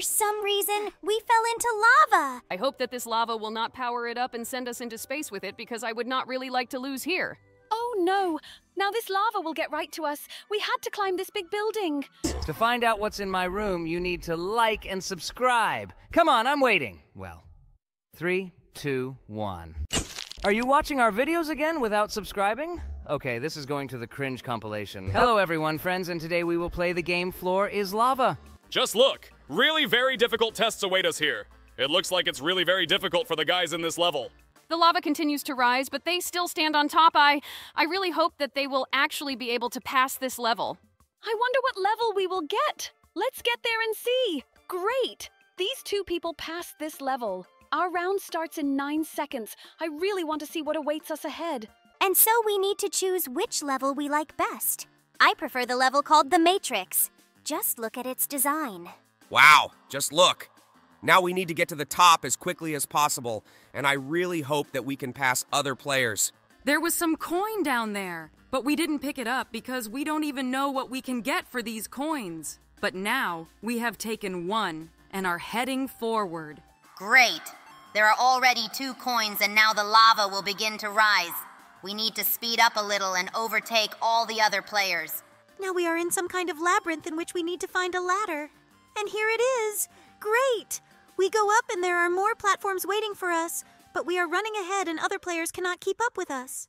For some reason, we fell into lava. I hope that this lava will not power it up and send us into space with it because I would not really like to lose here. Oh no! Now this lava will get right to us. We had to climb this big building. To find out what's in my room, you need to like and subscribe. Come on, I'm waiting. Well, 3, 2, 1. Are you watching our videos again without subscribing? Okay, this is going to the cringe compilation. Hello everyone, friends, and today we will play the game Floor is Lava. Just look! Really very difficult tests await us here. It looks like it's really very difficult for the guys in this level. The lava continues to rise, but they still stand on top. I really hope that they will actually be able to pass this level. I wonder what level we will get. Let's get there and see. Great! These two people passed this level. Our round starts in 9 seconds. I really want to see what awaits us ahead. And so we need to choose which level we like best. I prefer the level called The Matrix. Just look at its design. Wow, just look. Now we need to get to the top as quickly as possible, and I really hope that we can pass other players. There was some coin down there, but we didn't pick it up because we don't even know what we can get for these coins. But now we have taken one and are heading forward. Great. There are already 2 coins and now the lava will begin to rise. We need to speed up a little and overtake all the other players. Now we are in some kind of labyrinth in which we need to find a ladder. And here it is. Great! We go up and there are more platforms waiting for us, but we are running ahead and other players cannot keep up with us.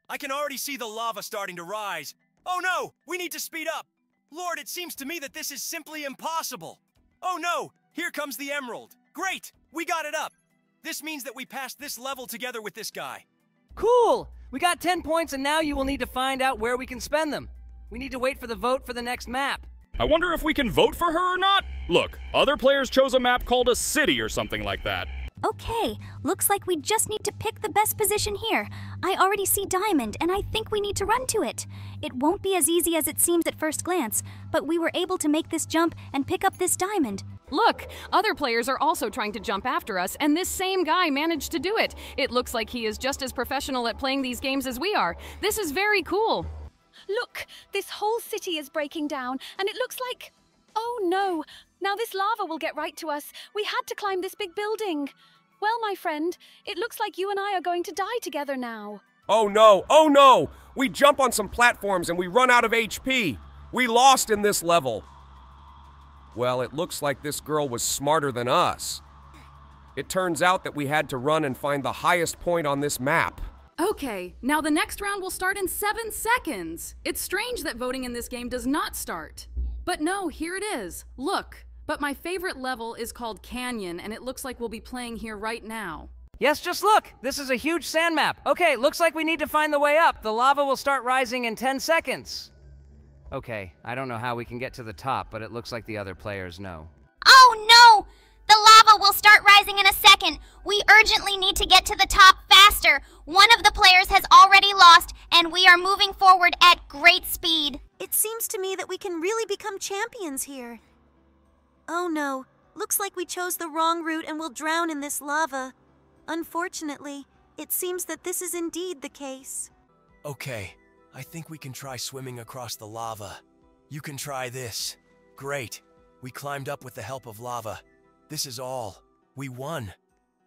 I can already see the lava starting to rise. Oh no! We need to speed up! Lord, it seems to me that this is simply impossible. Oh no! Here comes the emerald. Great! We got it up. This means that we passed this level together with this guy. Cool! We got 10 points and now you will need to find out where we can spend them. We need to wait for the vote for the next map. I wonder if we can vote for her or not? Look, other players chose a map called a city or something like that. Okay, looks like we just need to pick the best position here. I already see Diamond, and I think we need to run to it. It won't be as easy as it seems at first glance, but we were able to make this jump and pick up this diamond. Look, other players are also trying to jump after us, and this same guy managed to do it. It looks like he is just as professional at playing these games as we are. This is very cool. Look, this whole city is breaking down, and it looks like... Oh no! Now this lava will get right to us. We had to climb this big building. Well, my friend, it looks like you and I are going to die together now. Oh no! Oh no! We jump on some platforms and we run out of HP. We lost in this level. Well, it looks like this girl was smarter than us. It turns out that we had to run and find the highest point on this map. Okay, now the next round will start in 7 seconds. It's strange that voting in this game does not start. But no, here it is. Look, but my favorite level is called Canyon, and it looks like we'll be playing here right now. Yes, just look! This is a huge sand map. Okay, looks like we need to find the way up. The lava will start rising in 10 seconds. Okay, I don't know how we can get to the top, but it looks like the other players know. Oh no! The lava will start rising in a second. We urgently need to get to the top faster. One of the players has already lost, and we are moving forward at great speed. It seems to me that we can really become champions here. Oh no, looks like we chose the wrong route and will drown in this lava. Unfortunately, it seems that this is indeed the case. Okay, I think we can try swimming across the lava. You can try this. Great. We climbed up with the help of lava. This is all. We won.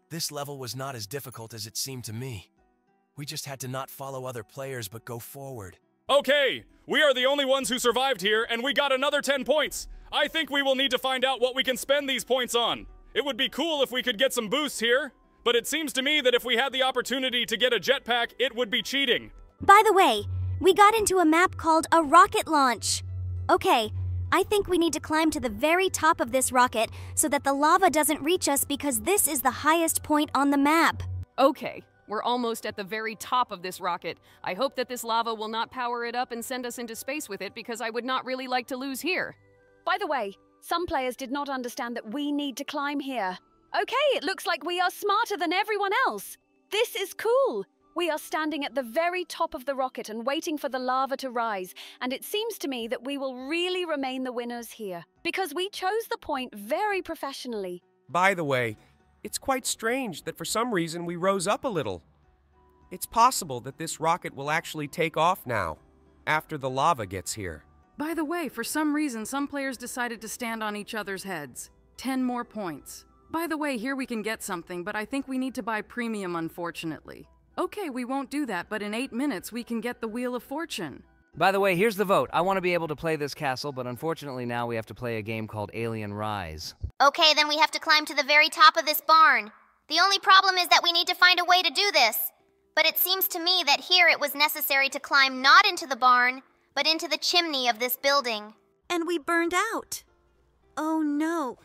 This level was not as difficult as it seemed to me. We just had to not follow other players but go forward. Okay, we are the only ones who survived here, and we got another 10 points. I think we will need to find out what we can spend these points on. It would be cool if we could get some boosts here, but it seems to me that if we had the opportunity to get a jetpack, it would be cheating. By the way, we got into a map called a rocket launch. Okay, I think we need to climb to the very top of this rocket so that the lava doesn't reach us because this is the highest point on the map. Okay, we're almost at the very top of this rocket. I hope that this lava will not power it up and send us into space with it because I would not really like to lose here. By the way, some players did not understand that we need to climb here. Okay, it looks like we are smarter than everyone else. This is cool. We are standing at the very top of the rocket and waiting for the lava to rise, and it seems to me that we will really remain the winners here, because we chose the point very professionally. By the way, it's quite strange that for some reason we rose up a little. It's possible that this rocket will actually take off now, after the lava gets here. By the way, for some reason, some players decided to stand on each other's heads. 10 more points. By the way, here we can get something, but I think we need to buy premium, unfortunately. Okay, we won't do that, but in 8 minutes we can get the Wheel of Fortune. By the way, here's the vote. I want to be able to play this castle, but unfortunately now we have to play a game called Alien Rise. Okay, then we have to climb to the very top of this barn. The only problem is that we need to find a way to do this. But it seems to me that here it was necessary to climb not into the barn, but into the chimney of this building. And we burned out. Oh no.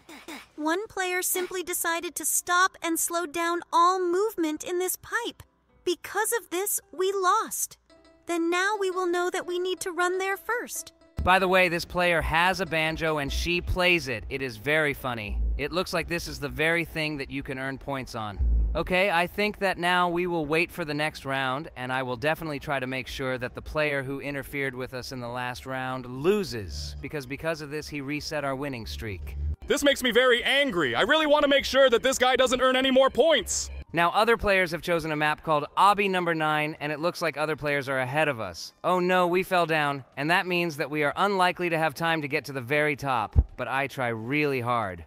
One player simply decided to stop and slow down all movement in this pipe. Because of this, we lost. Then now we will know that we need to run there first. By the way, this player has a banjo and she plays it. It is very funny. It looks like this is the very thing that you can earn points on. Okay, I think that now we will wait for the next round, and I will definitely try to make sure that the player who interfered with us in the last round loses, because of this he reset our winning streak. This makes me very angry. I really want to make sure that this guy doesn't earn any more points. Now, other players have chosen a map called Obby Number 9, and it looks like other players are ahead of us. Oh no, we fell down, and that means that we are unlikely to have time to get to the very top, but I try really hard.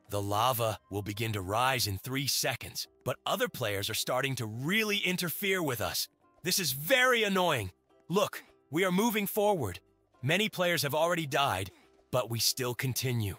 The lava will begin to rise in 3 seconds, but other players are starting to really interfere with us. This is very annoying. Look, we are moving forward. Many players have already died, but we still continue.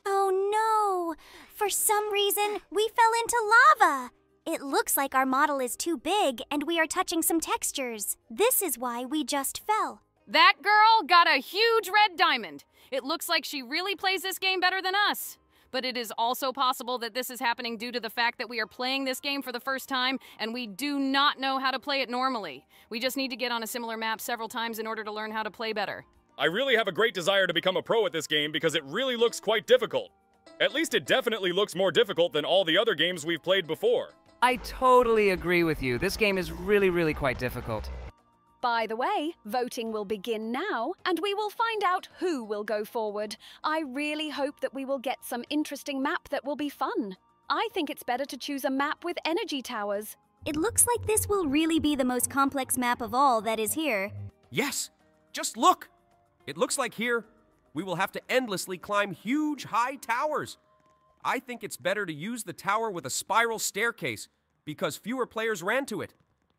Oh no! For some reason, we fell into lava! It looks like our model is too big and we are touching some textures. This is why we just fell. That girl got a huge red diamond. It looks like she really plays this game better than us. But it is also possible that this is happening due to the fact that we are playing this game for the first time and we do not know how to play it normally. We just need to get on a similar map several times in order to learn how to play better. I really have a great desire to become a pro at this game because it really looks quite difficult. At least it definitely looks more difficult than all the other games we've played before. I totally agree with you. This game is really quite difficult. By the way, voting will begin now, and we will find out who will go forward. I really hope that we will get some interesting map that will be fun. I think it's better to choose a map with energy towers. It looks like this will really be the most complex map of all that is here. Yes, just look. It looks like here we will have to endlessly climb huge, high towers. I think it's better to use the tower with a spiral staircase because fewer players ran to it.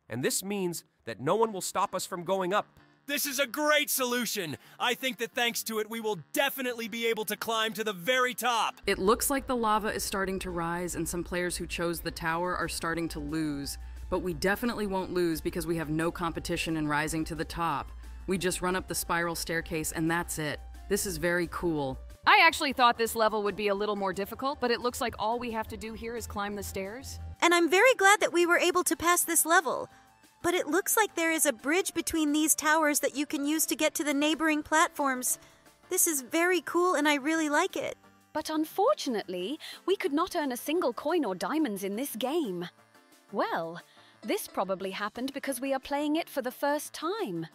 And this means that no one will stop us from going up. This is a great solution. I think that thanks to it, we will definitely be able to climb to the very top. It looks like the lava is starting to rise and some players who chose the tower are starting to lose. But we definitely won't lose because we have no competition in rising to the top. We just run up the spiral staircase and that's it. This is very cool. I actually thought this level would be a little more difficult, but it looks like all we have to do here is climb the stairs. And I'm very glad that we were able to pass this level. But it looks like there is a bridge between these towers that you can use to get to the neighboring platforms. This is very cool and I really like it. But unfortunately, we could not earn a single coin or diamonds in this game. Well, this probably happened because we are playing it for the first time.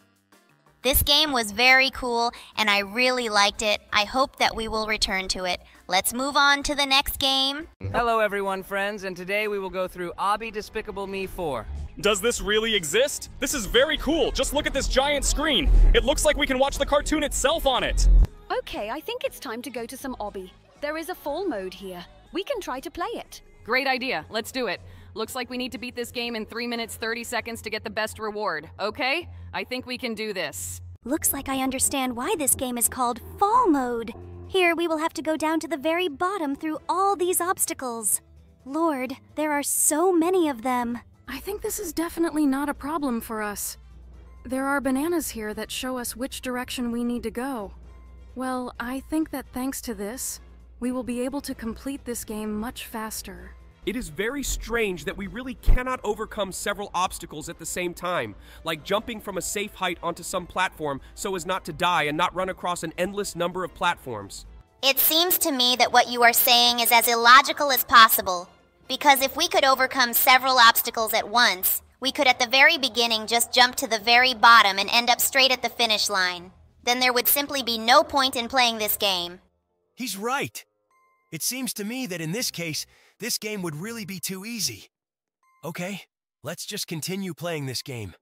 This game was very cool, and I really liked it. I hope that we will return to it. Let's move on to the next game. Hello everyone, friends, and today we will go through Obby Despicable Me 4. Does this really exist? This is very cool. Just look at this giant screen. It looks like we can watch the cartoon itself on it. Okay, I think it's time to go to some obby. There is a fall mode here. We can try to play it. Great idea. Let's do it. Looks like we need to beat this game in 3 minutes 30 seconds to get the best reward, okay? I think we can do this. Looks like I understand why this game is called Fall Mode. Here we will have to go down to the very bottom through all these obstacles. Lord, there are so many of them. I think this is definitely not a problem for us. There are bananas here that show us which direction we need to go. Well, I think that thanks to this, we will be able to complete this game much faster. It is very strange that we really cannot overcome several obstacles at the same time, like jumping from a safe height onto some platform so as not to die and not run across an endless number of platforms. It seems to me that what you are saying is as illogical as possible. Because if we could overcome several obstacles at once, we could at the very beginning just jump to the very bottom and end up straight at the finish line. Then there would simply be no point in playing this game. He's right. It seems to me that in this case, this game would really be too easy. Okay, let's just continue playing this game.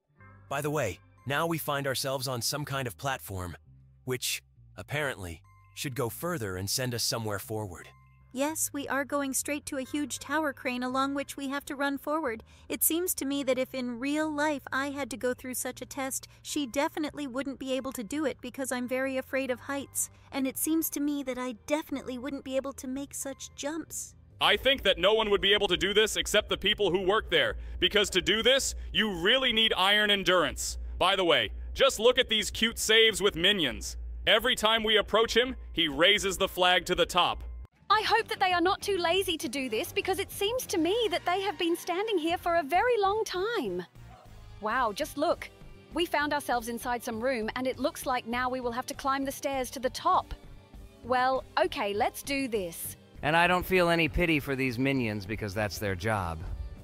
By the way, now we find ourselves on some kind of platform, which, apparently, should go further and send us somewhere forward. Yes, we are going straight to a huge tower crane along which we have to run forward. It seems to me that if in real life I had to go through such a test, she definitely wouldn't be able to do it because I'm very afraid of heights. And it seems to me that I definitely wouldn't be able to make such jumps. I think that no one would be able to do this except the people who work there, because to do this, you really need iron endurance. By the way, just look at these cute saves with minions. Every time we approach him, he raises the flag to the top. I hope that they are not too lazy to do this because it seems to me that they have been standing here for a very long time. Wow, just look. We found ourselves inside some room and it looks like now we will have to climb the stairs to the top. Well, okay, let's do this. And I don't feel any pity for these minions because that's their job.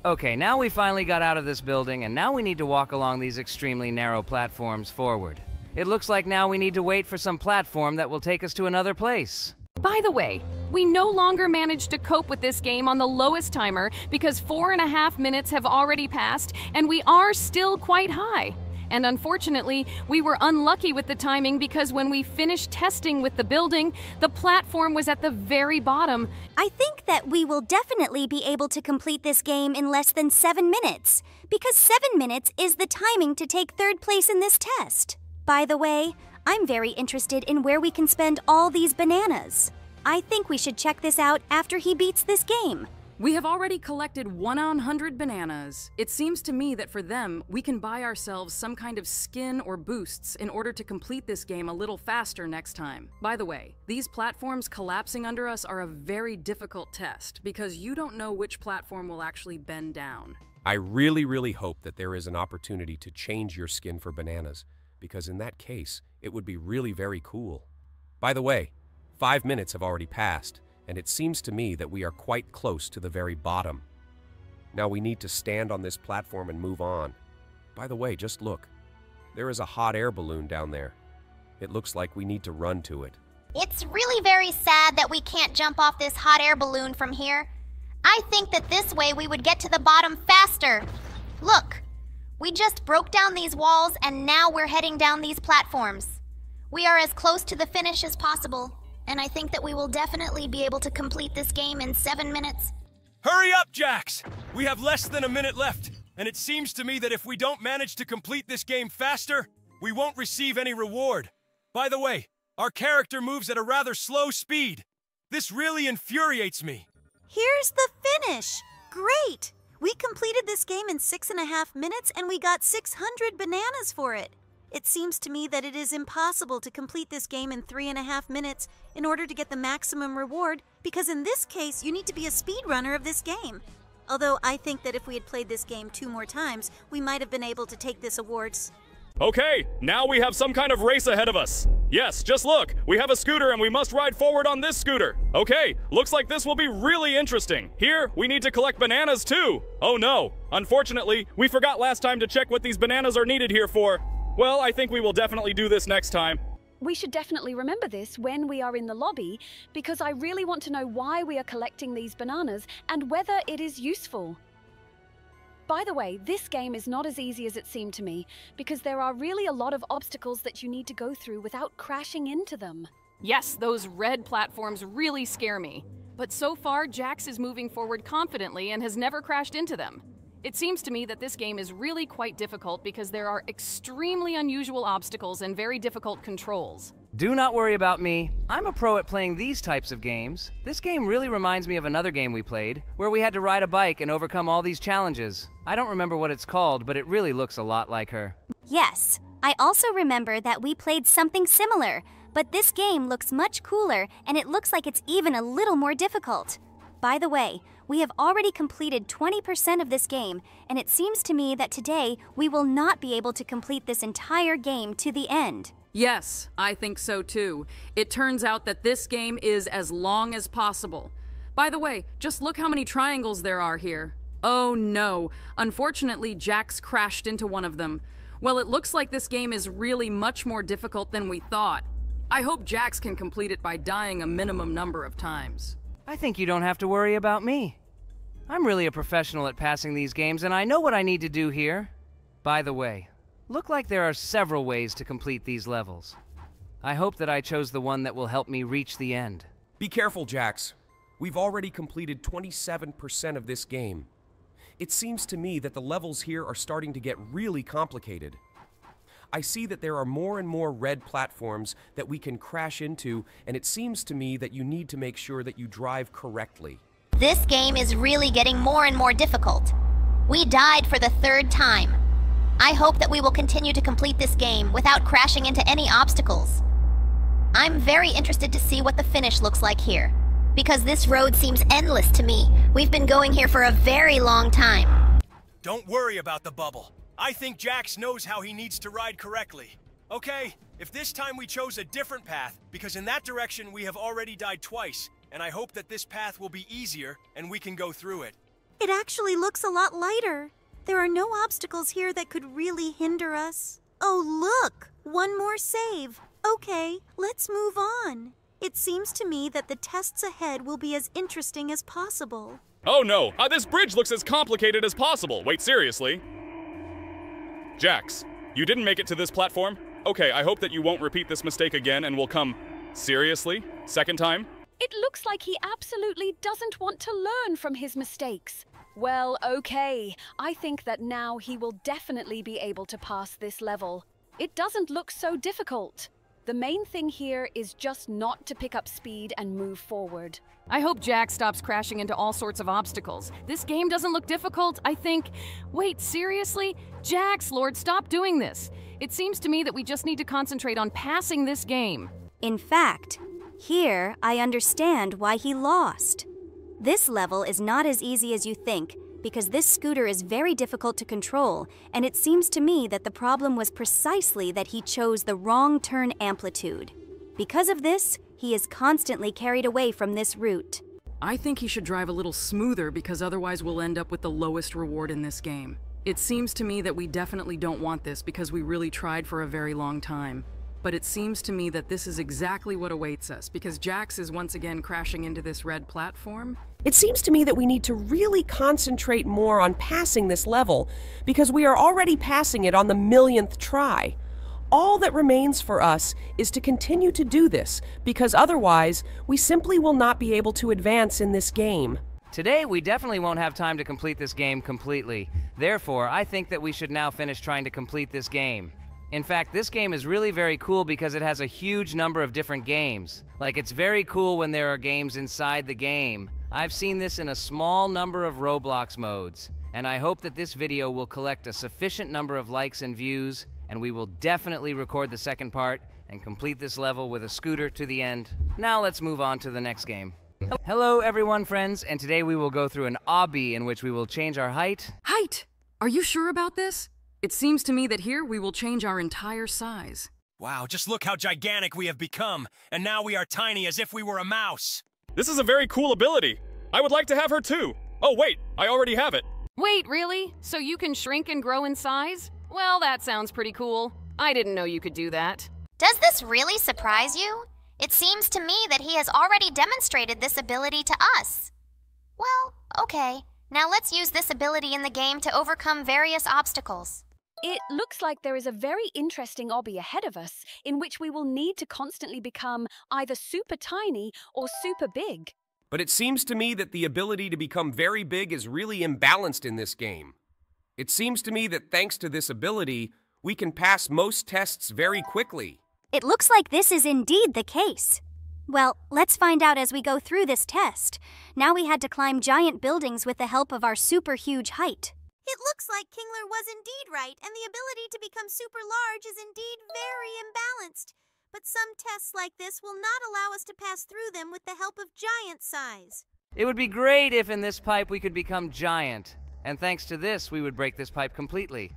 Okay, now we finally got out of this building and now we need to walk along these extremely narrow platforms forward. It looks like now we need to wait for some platform that will take us to another place. By the way, we no longer managed to cope with this game on the lowest timer because 4.5 minutes have already passed and we are still quite high. And unfortunately, we were unlucky with the timing because when we finished testing with the building, the platform was at the very bottom. I think that we will definitely be able to complete this game in less than 7 minutes, because 7 minutes is the timing to take 3rd place in this test. By the way, I'm very interested in where we can spend all these bananas. I think we should check this out after he beats this game. We have already collected 100 bananas. It seems to me that for them, we can buy ourselves some kind of skin or boosts in order to complete this game a little faster next time. By the way, these platforms collapsing under us are a very difficult test because you don't know which platform will actually bend down. I really hope that there is an opportunity to change your skin for bananas, because in that case, it would be really very cool. By the way, 5 minutes have already passed, and it seems to me that we are quite close to the very bottom. Now we need to stand on this platform and move on. By the way, just look. There is a hot air balloon down there. It looks like we need to run to it. It's really very sad that we can't jump off this hot air balloon from here. I think that this way we would get to the bottom faster. Look, we just broke down these walls and now we're heading down these platforms. We are as close to the finish as possible. And I think that we will definitely be able to complete this game in 7 minutes. Hurry up, Jax! We have less than a minute left, and it seems to me that if we don't manage to complete this game faster, we won't receive any reward. By the way, our character moves at a rather slow speed. This really infuriates me. Here's the finish! Great! We completed this game in 6.5 minutes and we got 600 bananas for it. It seems to me that it is impossible to complete this game in 3.5 minutes in order to get the maximum reward, because in this case, you need to be a speedrunner of this game. Although I think that if we had played this game 2 more times, we might have been able to take this award. Okay, now we have some kind of race ahead of us. Yes, just look, we have a scooter and we must ride forward on this scooter. Okay, looks like this will be really interesting. Here, we need to collect bananas too. Oh no, unfortunately, we forgot last time to check what these bananas are needed here for. Well, I think we will definitely do this next time. We should definitely remember this when we are in the lobby, because I really want to know why we are collecting these bananas and whether it is useful. By the way, this game is not as easy as it seemed to me, because there are really a lot of obstacles that you need to go through without crashing into them. Yes, those red platforms really scare me. But so far, Jax is moving forward confidently and has never crashed into them. It seems to me that this game is really quite difficult because there are extremely unusual obstacles and very difficult controls. Do not worry about me. I'm a pro at playing these types of games. This game really reminds me of another game we played, where we had to ride a bike and overcome all these challenges. I don't remember what it's called, but it really looks a lot like her. Yes, I also remember that we played something similar, but this game looks much cooler and it looks like it's even a little more difficult. By the way, we have already completed 20% of this game, and it seems to me that today we will not be able to complete this entire game to the end. Yes, I think so too. It turns out that this game is as long as possible. By the way, just look how many triangles there are here. Oh no, unfortunately Jax crashed into one of them. Well, it looks like this game is really much more difficult than we thought. I hope Jax can complete it by dying a minimum number of times. I think you don't have to worry about me. I'm really a professional at passing these games, and I know what I need to do here. By the way, look like there are several ways to complete these levels. I hope that I chose the one that will help me reach the end. Be careful, Jax. We've already completed 27% of this game. It seems to me that the levels here are starting to get really complicated. I see that there are more and more red platforms that we can crash into, and it seems to me that you need to make sure that you drive correctly. This game is really getting more and more difficult. We died for the 3rd time. I hope that we will continue to complete this game without crashing into any obstacles. I'm very interested to see what the finish looks like here, because this road seems endless to me. We've been going here for a very long time. Don't worry about the bubble. I think Jax knows how he needs to ride correctly. Okay, if this time we chose a different path, because in that direction we have already died twice, and I hope that this path will be easier and we can go through it. It actually looks a lot lighter. There are no obstacles here that could really hinder us. Oh, look! One more save. Okay, let's move on. It seems to me that the tests ahead will be as interesting as possible. Oh no, this bridge looks as complicated as possible. Wait, seriously? Jax, you didn't make it to this platform? Okay, I hope that you won't repeat this mistake again and will come... Seriously? 2nd time? It looks like he absolutely doesn't want to learn from his mistakes. Well, okay. I think that now he will definitely be able to pass this level. It doesn't look so difficult. The main thing here is just not to pick up speed and move forward. I hope Jax stops crashing into all sorts of obstacles. This game doesn't look difficult, I think. Wait, seriously? Jax, Lord, stop doing this. It seems to me that we just need to concentrate on passing this game. In fact, here I understand why he lost. This level is not as easy as you think, because this scooter is very difficult to control, and it seems to me that the problem was precisely that he chose the wrong turn amplitude. Because of this, he is constantly carried away from this route. I think he should drive a little smoother because otherwise we'll end up with the lowest reward in this game. It seems to me that we definitely don't want this because we really tried for a very long time. But it seems to me that this is exactly what awaits us because Jax is once again crashing into this red platform. It seems to me that we need to really concentrate more on passing this level because we are already passing it on the 1,000,000th try. All that remains for us is to continue to do this because otherwise we simply will not be able to advance in this game. Today, we definitely won't have time to complete this game completely. Therefore, I think that we should now finish trying to complete this game. In fact, this game is really very cool because it has a huge number of different games. Like, it's very cool when there are games inside the game. I've seen this in a small number of Roblox modes, and I hope that this video will collect a sufficient number of likes and views, and we will definitely record the second part and complete this level with a scooter to the end. Now let's move on to the next game. Hello everyone, friends, and today we will go through an obby in which we will change our height. Height! Are you sure about this? It seems to me that here we will change our entire size. Wow, just look how gigantic we have become, and now we are tiny as if we were a mouse. This is a very cool ability. I would like to have her too. Oh wait, I already have it. Wait, really? So you can shrink and grow in size? Well, that sounds pretty cool. I didn't know you could do that. Does this really surprise you? It seems to me that he has already demonstrated this ability to us. Well, okay. Now let's use this ability in the game to overcome various obstacles. It looks like there is a very interesting obby ahead of us, in which we will need to constantly become either super tiny or super big. But it seems to me that the ability to become very big is really imbalanced in this game. It seems to me that thanks to this ability, we can pass most tests very quickly. It looks like this is indeed the case. Well, let's find out as we go through this test. Now we had to climb giant buildings with the help of our super huge height. It looks like Kingler was indeed right, and the ability to become super large is indeed very imbalanced. But some tests like this will not allow us to pass through them with the help of giant size. It would be great if in this pipe we could become giant, and thanks to this we would break this pipe completely.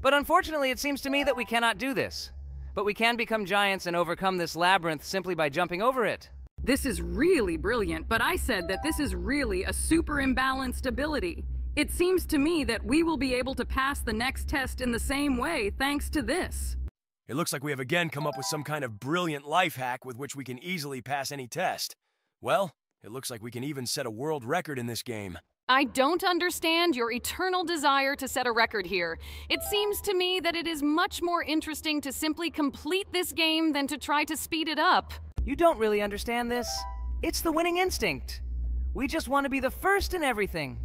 But unfortunately it seems to me that we cannot do this. But we can become giants and overcome this labyrinth simply by jumping over it. This is really brilliant, but I said that this is really a super imbalanced ability. It seems to me that we will be able to pass the next test in the same way thanks to this. It looks like we have again come up with some kind of brilliant life hack with which we can easily pass any test. Well, it looks like we can even set a world record in this game. I don't understand your eternal desire to set a record here. It seems to me that it is much more interesting to simply complete this game than to try to speed it up. You don't really understand this. It's the winning instinct. We just want to be the first in everything.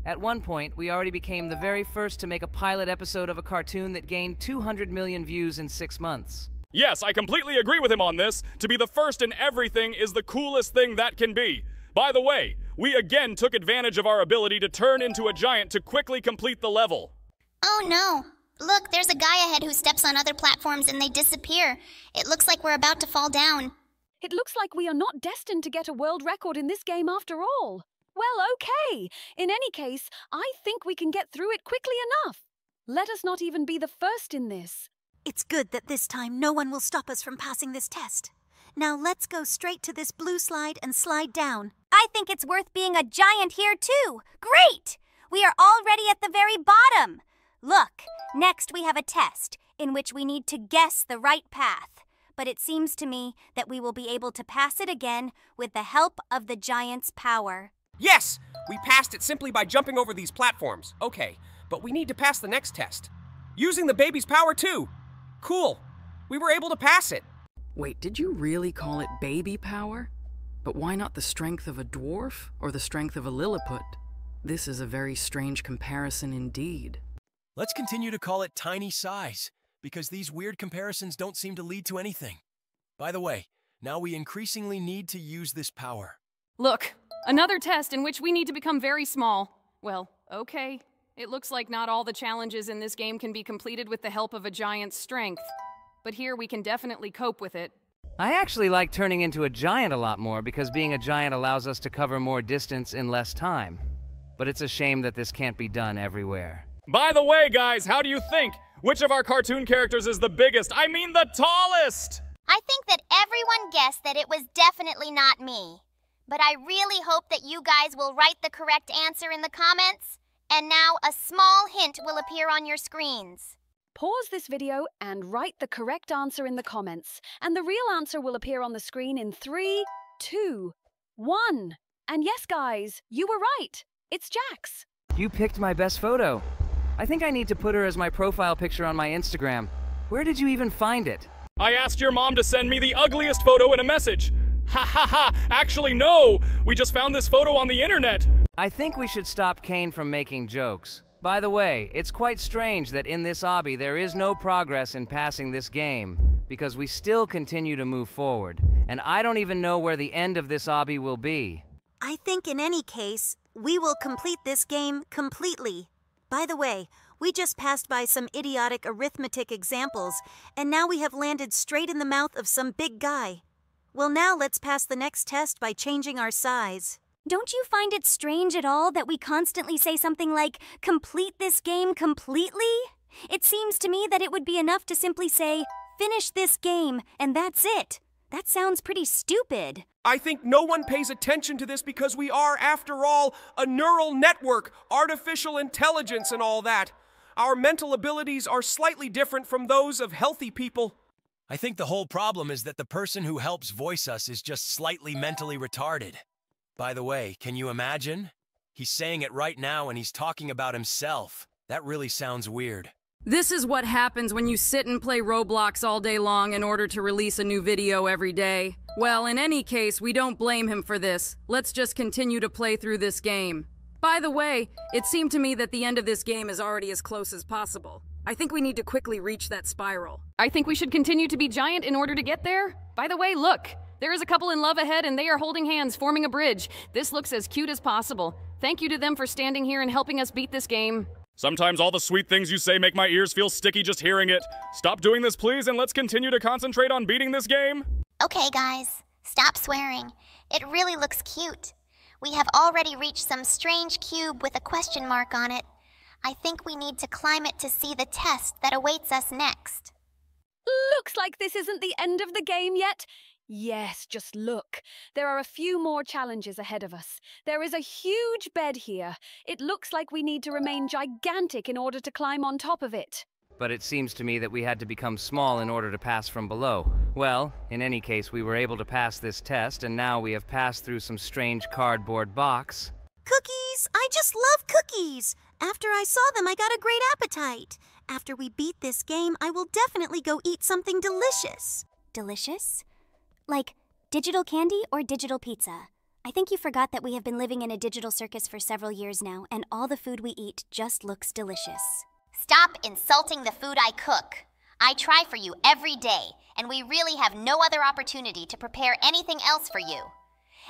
At one point, we already became the very first to make a pilot episode of a cartoon that gained 200 million views in 6 months. Yes, I completely agree with him on this. To be the first in everything is the coolest thing that can be. By the way, we again took advantage of our ability to turn into a giant to quickly complete the level. Oh no. Look, there's a guy ahead who steps on other platforms and they disappear. It looks like we're about to fall down. It looks like we are not destined to get a world record in this game after all. Well, okay. In any case, I think we can get through it quickly enough. Let us not even be the first in this. It's good that this time no one will stop us from passing this test. Now let's go straight to this blue slide and slide down. I think it's worth being a giant here too. Great! We are already at the very bottom. Look, next we have a test in which we need to guess the right path. But it seems to me that we will be able to pass it again with the help of the giant's power. Yes! We passed it simply by jumping over these platforms. Okay, but we need to pass the next test. Using the baby's power too. Cool. We were able to pass it. Wait, did you really call it baby power? But why not the strength of a dwarf or the strength of a Lilliput? This is a very strange comparison indeed. Let's continue to call it tiny size, because these weird comparisons don't seem to lead to anything. By the way, now we increasingly need to use this power. Look, another test in which we need to become very small. Well, okay. It looks like not all the challenges in this game can be completed with the help of a giant's strength. But here we can definitely cope with it. I actually like turning into a giant a lot more because being a giant allows us to cover more distance in less time. But it's a shame that this can't be done everywhere. By the way, guys, how do you think? Which of our cartoon characters is the biggest? I mean the tallest! I think that everyone guessed that it was definitely not me. But I really hope that you guys will write the correct answer in the comments. And now a small hint will appear on your screens. Pause this video and write the correct answer in the comments. And the real answer will appear on the screen in 3, 2, 1. And yes, guys, you were right. It's Jax. You picked my best photo. I think I need to put her as my profile picture on my Instagram. Where did you even find it? I asked your mom to send me the ugliest photo in a message. Ha ha ha! Actually, no! We just found this photo on the internet! I think we should stop Kane from making jokes. By the way, it's quite strange that in this obby there is no progress in passing this game, because we still continue to move forward, and I don't even know where the end of this obby will be. I think in any case, we will complete this game completely. By the way, we just passed by some idiotic arithmetic examples, and now we have landed straight in the mouth of some big guy. Well, now let's pass the next test by changing our size. Don't you find it strange at all that we constantly say something like, complete this game completely? It seems to me that it would be enough to simply say, finish this game, and that's it. That sounds pretty stupid. I think no one pays attention to this because we are, after all, a neural network, artificial intelligence and all that. Our mental abilities are slightly different from those of healthy people. I think the whole problem is that the person who helps voice us is just slightly mentally retarded. By the way, can you imagine? He's saying it right now and he's talking about himself. That really sounds weird. This is what happens when you sit and play Roblox all day long in order to release a new video every day. Well, in any case, we don't blame him for this. Let's just continue to play through this game. By the way, it seemed to me that the end of this game is already as close as possible. I think we need to quickly reach that spiral. I think we should continue to be giant in order to get there. By the way, look! There is a couple in love ahead and they are holding hands, forming a bridge. This looks as cute as possible. Thank you to them for standing here and helping us beat this game. Sometimes all the sweet things you say make my ears feel sticky just hearing it. Stop doing this, please, and let's continue to concentrate on beating this game. Okay, guys, stop swearing. It really looks cute. We have already reached some strange cube with a question mark on it. I think we need to climb it to see the test that awaits us next. Looks like this isn't the end of the game yet. Yes, just look. There are a few more challenges ahead of us. There is a huge bed here. It looks like we need to remain gigantic in order to climb on top of it. But it seems to me that we had to become small in order to pass from below. Well, in any case, we were able to pass this test, and now we have passed through some strange cardboard box. Cookies! I just love cookies! After I saw them, I got a great appetite. After we beat this game, I will definitely go eat something delicious. Delicious? Like digital candy or digital pizza? I think you forgot that we have been living in a digital circus for several years now, and all the food we eat just looks delicious. Stop insulting the food I cook. I try for you every day, and we really have no other opportunity to prepare anything else for you.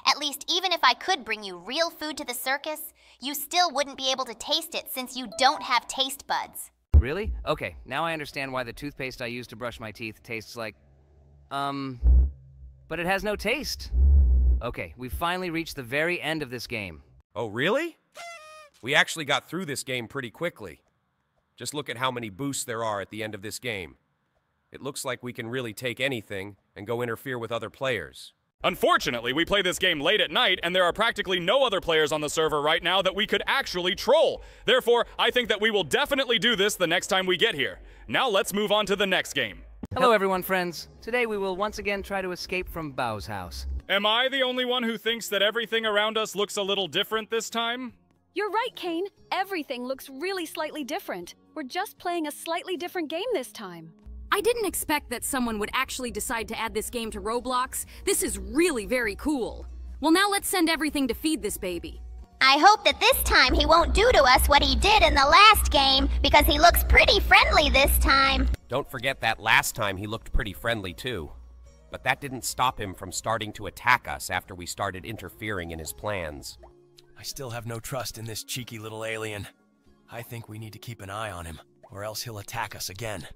At least, even if I could bring you real food to the circus, you still wouldn't be able to taste it since you don't have taste buds. Really? Okay, now I understand why the toothpaste I use to brush my teeth tastes like... but it has no taste. Okay, we've finally reached the very end of this game. Oh, really? We actually got through this game pretty quickly. Just look at how many boosts there are at the end of this game. It looks like we can really take anything and go interfere with other players. Unfortunately, we play this game late at night, and there are practically no other players on the server right now that we could actually troll. Therefore, I think that we will definitely do this the next time we get here. Now let's move on to the next game. Hello everyone, friends. Today we will once again try to escape from Bao's house. Am I the only one who thinks that everything around us looks a little different this time? You're right, Kane. Everything looks really slightly different. We're just playing a slightly different game this time. I didn't expect that someone would actually decide to add this game to Roblox. This is really very cool. Well, now let's send everything to feed this baby. I hope that this time he won't do to us what he did in the last game, because he looks pretty friendly this time. Don't forget that last time he looked pretty friendly too. But that didn't stop him from starting to attack us after we started interfering in his plans. I still have no trust in this cheeky little alien. I think we need to keep an eye on him, or else he'll attack us again.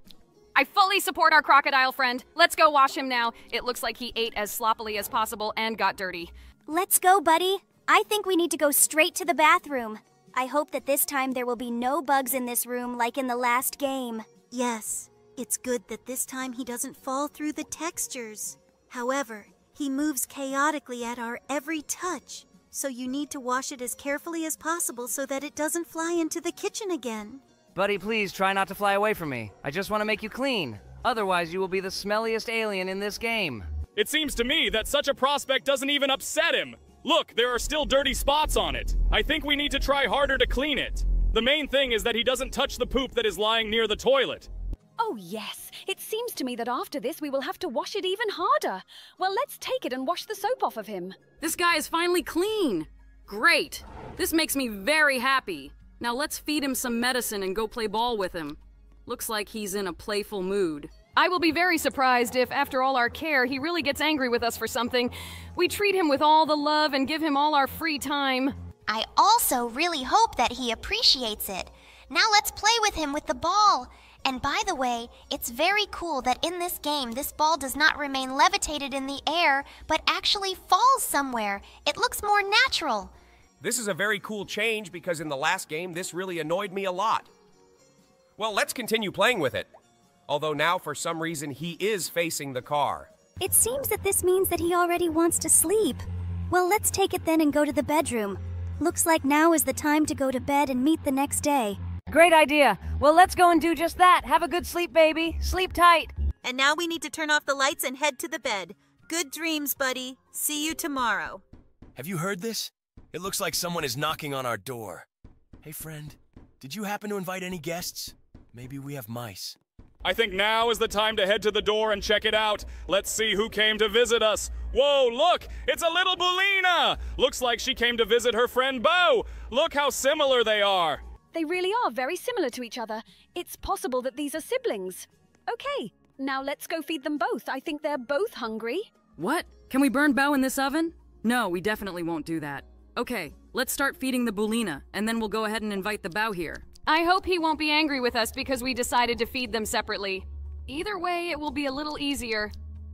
I fully support our crocodile friend. Let's go wash him now. It looks like he ate as sloppily as possible and got dirty. Let's go, buddy. I think we need to go straight to the bathroom. I hope that this time there will be no bugs in this room like in the last game. Yes, it's good that this time he doesn't fall through the textures. However, he moves chaotically at our every touch, so you need to wash it as carefully as possible so that it doesn't fly into the kitchen again. Buddy, please try not to fly away from me. I just want to make you clean. Otherwise, you will be the smelliest alien in this game. It seems to me that such a prospect doesn't even upset him. Look, there are still dirty spots on it. I think we need to try harder to clean it. The main thing is that he doesn't touch the poop that is lying near the toilet. Oh yes, it seems to me that after this we will have to wash it even harder. Well, let's take it and wash the soap off of him. This guy is finally clean. Great. This makes me very happy. Now let's feed him some medicine and go play ball with him. Looks like he's in a playful mood. I will be very surprised if, after all our care, he really gets angry with us for something. We treat him with all the love and give him all our free time. I also really hope that he appreciates it. Now let's play with him with the ball. And by the way, it's very cool that in this game, this ball does not remain levitated in the air, but actually falls somewhere. It looks more natural. This is a very cool change because in the last game, this really annoyed me a lot. Well, let's continue playing with it. Although now, for some reason, he is facing the car. It seems that this means that he already wants to sleep. Well, let's take it then and go to the bedroom. Looks like now is the time to go to bed and meet the next day. Great idea. Well, let's go and do just that. Have a good sleep, baby. Sleep tight. And now we need to turn off the lights and head to the bed. Good dreams, buddy. See you tomorrow. Have you heard this? It looks like someone is knocking on our door. Hey friend, did you happen to invite any guests? Maybe we have mice. I think now is the time to head to the door and check it out. Let's see who came to visit us. Whoa, look! It's a little Bulina! Looks like she came to visit her friend Bo. Look how similar they are. They really are very similar to each other. It's possible that these are siblings. Okay, now let's go feed them both. I think they're both hungry. What? Can we burn Bo in this oven? No, we definitely won't do that. Okay, let's start feeding the Bulina, and then we'll go ahead and invite the Bao here. I hope he won't be angry with us because we decided to feed them separately. Either way, it will be a little easier.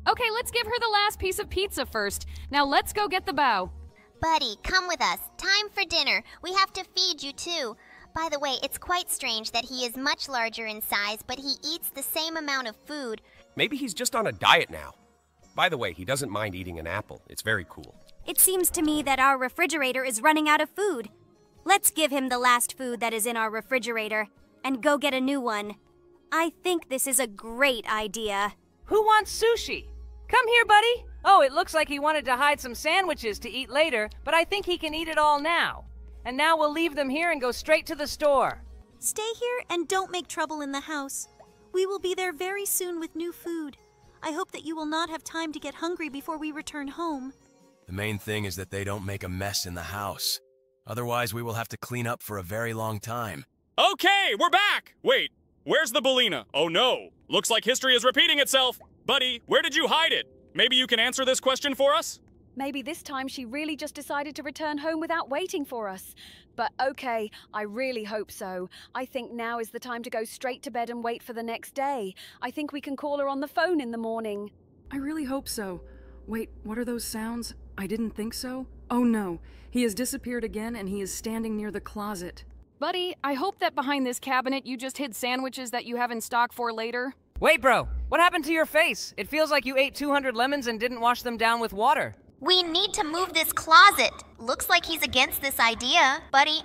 Okay, let's give her the last piece of pizza first. Now let's go get the Bao. Buddy, come with us. Time for dinner. We have to feed you too. By the way, it's quite strange that he is much larger in size, but he eats the same amount of food. Maybe he's just on a diet now. By the way, he doesn't mind eating an apple. It's very cool. It seems to me that our refrigerator is running out of food. Let's give him the last food that is in our refrigerator and go get a new one. I think this is a great idea. Who wants sushi? Come here, buddy. Oh, it looks like he wanted to hide some sandwiches to eat later, but I think he can eat it all now. And now we'll leave them here and go straight to the store. Stay here and don't make trouble in the house. We will be there very soon with new food. I hope that you will not have time to get hungry before we return home. The main thing is that they don't make a mess in the house. Otherwise, we will have to clean up for a very long time. Okay, we're back! Wait, where's the Ballina? Oh no, looks like history is repeating itself. Buddy, where did you hide it? Maybe you can answer this question for us? Maybe this time she really just decided to return home without waiting for us. But okay, I really hope so. I think now is the time to go straight to bed and wait for the next day. I think we can call her on the phone in the morning. I really hope so. Wait, what are those sounds? I didn't think so. Oh no, he has disappeared again and he is standing near the closet. Buddy, I hope that behind this cabinet you just hid sandwiches that you have in stock for later. Wait, bro, what happened to your face? It feels like you ate 200 lemons and didn't wash them down with water. We need to move this closet. Looks like he's against this idea. Buddy,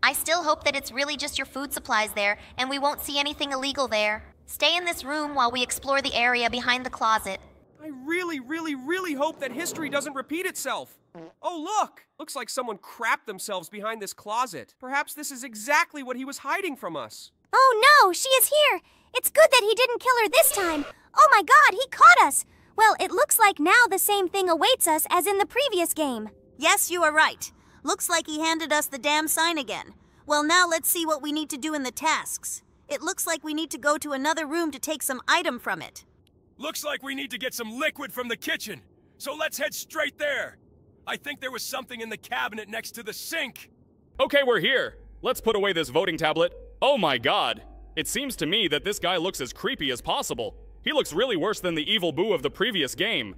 I still hope that it's really just your food supplies there and we won't see anything illegal there. Stay in this room while we explore the area behind the closet. I really hope that history doesn't repeat itself. Oh, look! Looks like someone crapped themselves behind this closet. Perhaps this is exactly what he was hiding from us. Oh no, she is here! It's good that he didn't kill her this time. Oh my god, he caught us! Well, it looks like now the same thing awaits us as in the previous game. Yes, you are right. Looks like he handed us the damn sign again. Well, now let's see what we need to do in the tasks. It looks like we need to go to another room to take some item from it. Looks like we need to get some liquid from the kitchen. So let's head straight there. I think there was something in the cabinet next to the sink. Okay, we're here. Let's put away this voting tablet. Oh my god. It seems to me that this guy looks as creepy as possible. He looks really worse than the evil Boo of the previous game.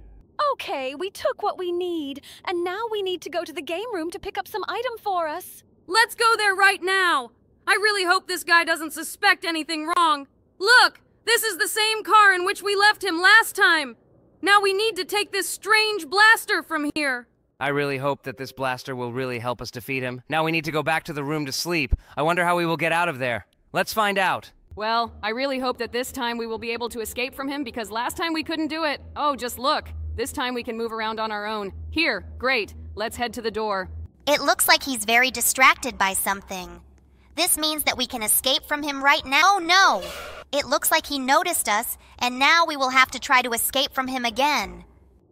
Okay, we took what we need, and now we need to go to the game room to pick up some item for us. Let's go there right now! I really hope this guy doesn't suspect anything wrong. Look! This is the same car in which we left him last time! Now we need to take this strange blaster from here. I really hope that this blaster will really help us defeat him. Now we need to go back to the room to sleep. I wonder how we will get out of there. Let's find out. Well, I really hope that this time we will be able to escape from him because last time we couldn't do it. Oh, just look. This time we can move around on our own. Here, great. Let's head to the door. It looks like he's very distracted by something. This means that we can escape from him right now. Oh no! It looks like he noticed us, and now we will have to try to escape from him again.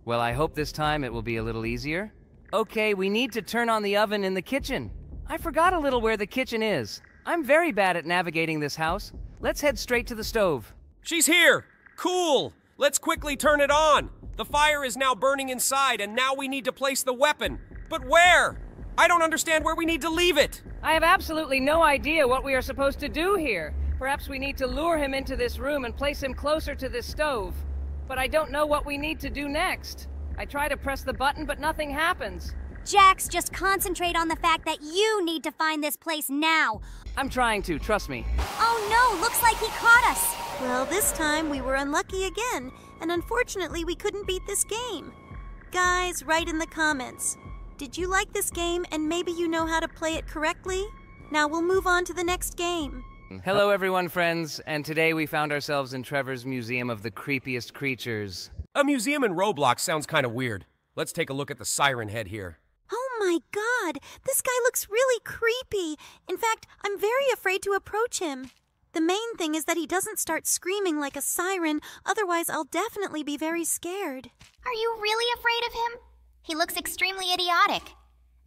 Well, I hope this time it will be a little easier. Okay, we need to turn on the oven in the kitchen. I forgot a little where the kitchen is. I'm very bad at navigating this house. Let's head straight to the stove. She's here! Cool! Let's quickly turn it on! The fire is now burning inside, and now we need to place the weapon. But where? I don't understand where we need to leave it! I have absolutely no idea what we are supposed to do here. Perhaps we need to lure him into this room and place him closer to this stove. But I don't know what we need to do next. I try to press the button, but nothing happens. Jax, just concentrate on the fact that you need to find this place now. I'm trying to, trust me. Oh no, looks like he caught us. Well, this time we were unlucky again, and unfortunately we couldn't beat this game. Guys, write in the comments. Did you like this game and maybe you know how to play it correctly? Now we'll move on to the next game. Hello everyone, friends, and today we found ourselves in Trevor's Museum of the Creepiest Creatures. A museum in Roblox sounds kind of weird. Let's take a look at the siren head here. Oh my god, this guy looks really creepy. In fact, I'm very afraid to approach him. The main thing is that he doesn't start screaming like a siren, otherwise I'll definitely be very scared. Are you really afraid of him? He looks extremely idiotic.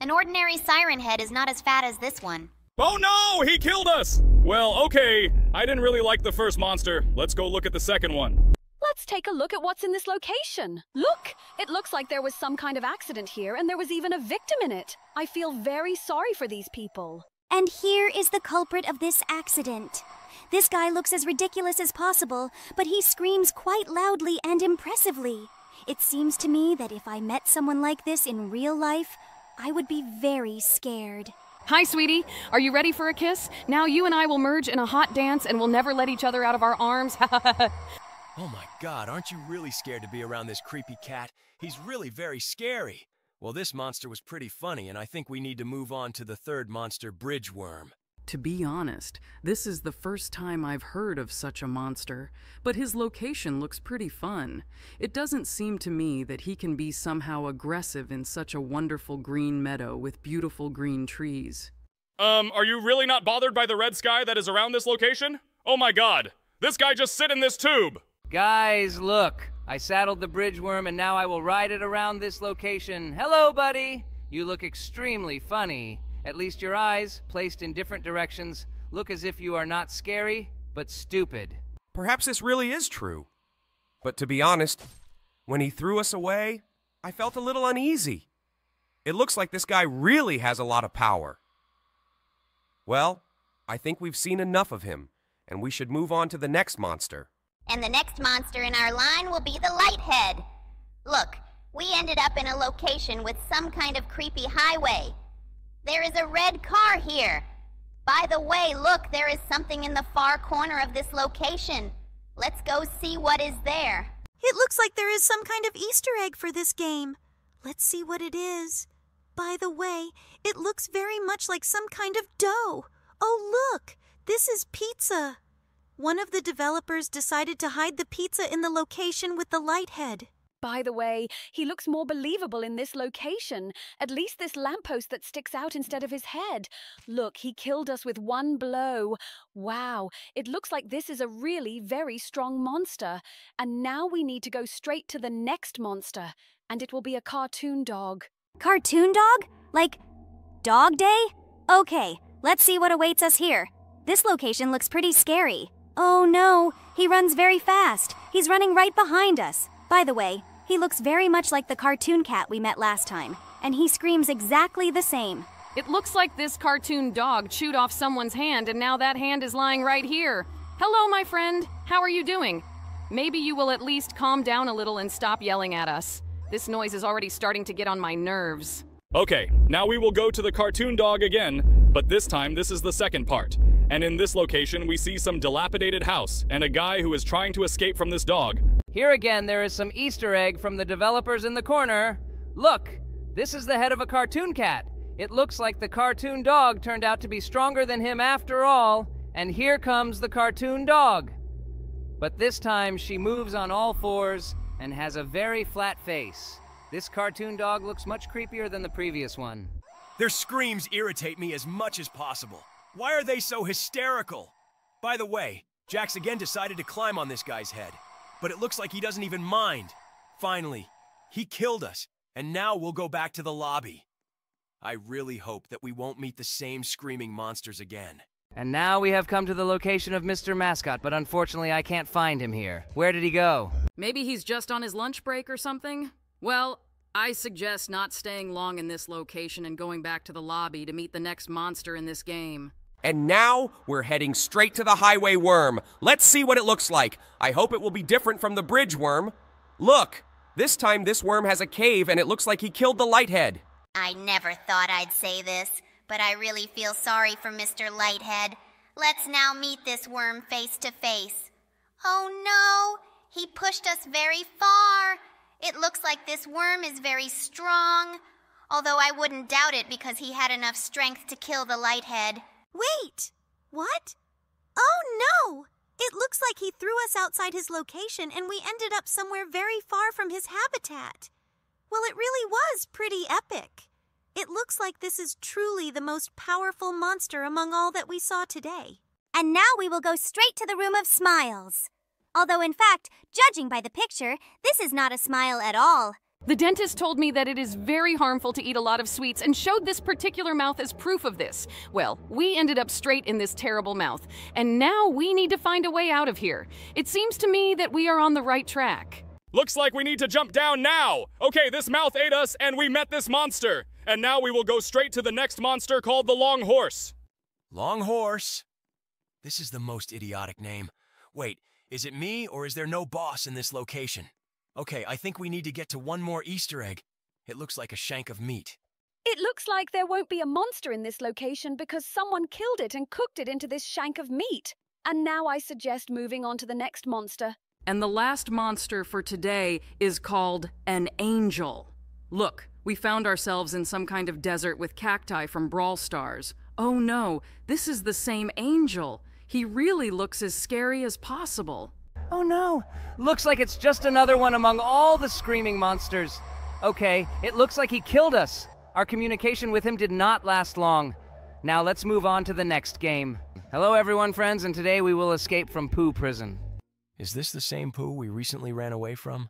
An ordinary siren head is not as fat as this one. Oh no! He killed us! Well, okay. I didn't really like the first monster. Let's go look at the second one. Let's take a look at what's in this location. Look! It looks like there was some kind of accident here, and there was even a victim in it. I feel very sorry for these people. And here is the culprit of this accident. This guy looks as ridiculous as possible, but he screams quite loudly and impressively. It seems to me that if I met someone like this in real life, I would be very scared. Hi, sweetie. Are you ready for a kiss? Now you and I will merge in a hot dance and we'll never let each other out of our arms. Oh my god, aren't you really scared to be around this creepy cat? He's really very scary. Well, this monster was pretty funny, and I think we need to move on to the third monster, Bridgeworm. To be honest, this is the first time I've heard of such a monster, but his location looks pretty fun. It doesn't seem to me that he can be somehow aggressive in such a wonderful green meadow with beautiful green trees. Are you really not bothered by the red sky that is around this location? Oh my god, this guy just sit in this tube! Guys, look. I saddled the bridge worm and now I will ride it around this location. Hello, buddy! You look extremely funny. At least your eyes, placed in different directions, look as if you are not scary, but stupid. Perhaps this really is true. But to be honest, when he threw us away, I felt a little uneasy. It looks like this guy really has a lot of power. Well, I think we've seen enough of him, and we should move on to the next monster. And the next monster in our line will be the Lighthead. Look, we ended up in a location with some kind of creepy highway. There is a red car here. By the way, look, there is something in the far corner of this location. Let's go see what is there. It looks like there is some kind of Easter egg for this game. Let's see what it is. By the way, it looks very much like some kind of dough. Oh, look, this is pizza. One of the developers decided to hide the pizza in the location with the Lighthead. By the way, he looks more believable in this location. At least this lamppost that sticks out instead of his head. Look, he killed us with one blow. Wow, it looks like this is a really very strong monster. And now we need to go straight to the next monster. And it will be a cartoon dog. Cartoon dog? Like Dog Day? Okay, let's see what awaits us here. This location looks pretty scary. Oh no, he runs very fast. He's running right behind us. By the way, he looks very much like the cartoon cat we met last time, and he screams exactly the same. It looks like this cartoon dog chewed off someone's hand and now that hand is lying right here. Hello, my friend. How are you doing? Maybe you will at least calm down a little and stop yelling at us. This noise is already starting to get on my nerves. Okay, now we will go to the cartoon dog again, but this time this is the second part. And in this location, we see some dilapidated house and a guy who is trying to escape from this dog. Here again, there is some Easter egg from the developers in the corner. Look, this is the head of a cartoon cat. It looks like the cartoon dog turned out to be stronger than him after all, and here comes the cartoon dog. But this time, she moves on all fours and has a very flat face. This cartoon dog looks much creepier than the previous one. Their screams irritate me as much as possible. Why are they so hysterical? By the way, Jax again decided to climb on this guy's head, but it looks like he doesn't even mind. Finally, he killed us, and now we'll go back to the lobby. I really hope that we won't meet the same screaming monsters again. And now we have come to the location of Mr. Mascot, but unfortunately I can't find him here. Where did he go? Maybe he's just on his lunch break or something? Well, I suggest not staying long in this location and going back to the lobby to meet the next monster in this game. And now we're heading straight to the highway worm. Let's see what it looks like. I hope it will be different from the bridge worm. Look, this time this worm has a cave and it looks like he killed the Lighthead. I never thought I'd say this, but I really feel sorry for Mr. Lighthead. Let's now meet this worm face to face. Oh no, he pushed us very far. It looks like this worm is very strong, although I wouldn't doubt it because he had enough strength to kill the Lighthead. Wait! What? Oh no! It looks like he threw us outside his location and we ended up somewhere very far from his habitat. Well, it really was pretty epic. It looks like this is truly the most powerful monster among all that we saw today. And now we will go straight to the Room of Smiles. Although in fact, judging by the picture, this is not a smile at all. The dentist told me that it is very harmful to eat a lot of sweets and showed this particular mouth as proof of this. Well, we ended up straight in this terrible mouth, and now we need to find a way out of here. It seems to me that we are on the right track. Looks like we need to jump down now! Okay, this mouth ate us and we met this monster. And now we will go straight to the next monster called the Long Horse. Long Horse? This is the most idiotic name. Wait, is it me or is there no boss in this location? Okay, I think we need to get to one more Easter egg. It looks like a shank of meat. It looks like there won't be a monster in this location because someone killed it and cooked it into this shank of meat. And now I suggest moving on to the next monster. And the last monster for today is called an angel. Look, we found ourselves in some kind of desert with cacti from Brawl Stars. Oh no, this is the same angel. He really looks as scary as possible. Oh no, looks like it's just another one among all the screaming monsters. Okay, it looks like he killed us. Our communication with him did not last long. Now let's move on to the next game. Hello everyone, friends, and today we will escape from Pooh Prison. Is this the same Pooh we recently ran away from?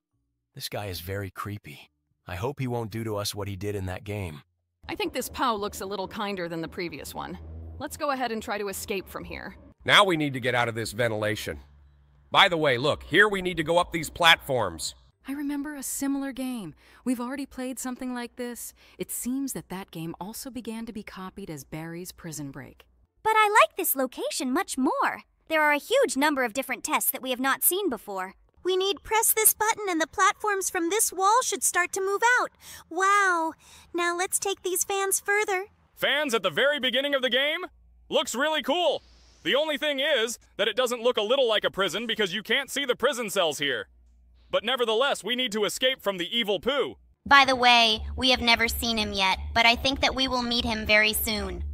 This guy is very creepy. I hope he won't do to us what he did in that game. I think this POW looks a little kinder than the previous one. Let's go ahead and try to escape from here. Now we need to get out of this ventilation. By the way, look, here we need to go up these platforms. I remember a similar game. We've already played something like this. It seems that that game also began to be copied as Barry's Prison Break. But I like this location much more. There are a huge number of different tests that we have not seen before. We need press this button and the platforms from this wall should start to move out. Wow. Now let's take these fans further. Fans at the very beginning of the game? Looks really cool. The only thing is that it doesn't look a little like a prison because you can't see the prison cells here. But nevertheless, we need to escape from the evil Pooh. By the way, we have never seen him yet, but I think that we will meet him very soon.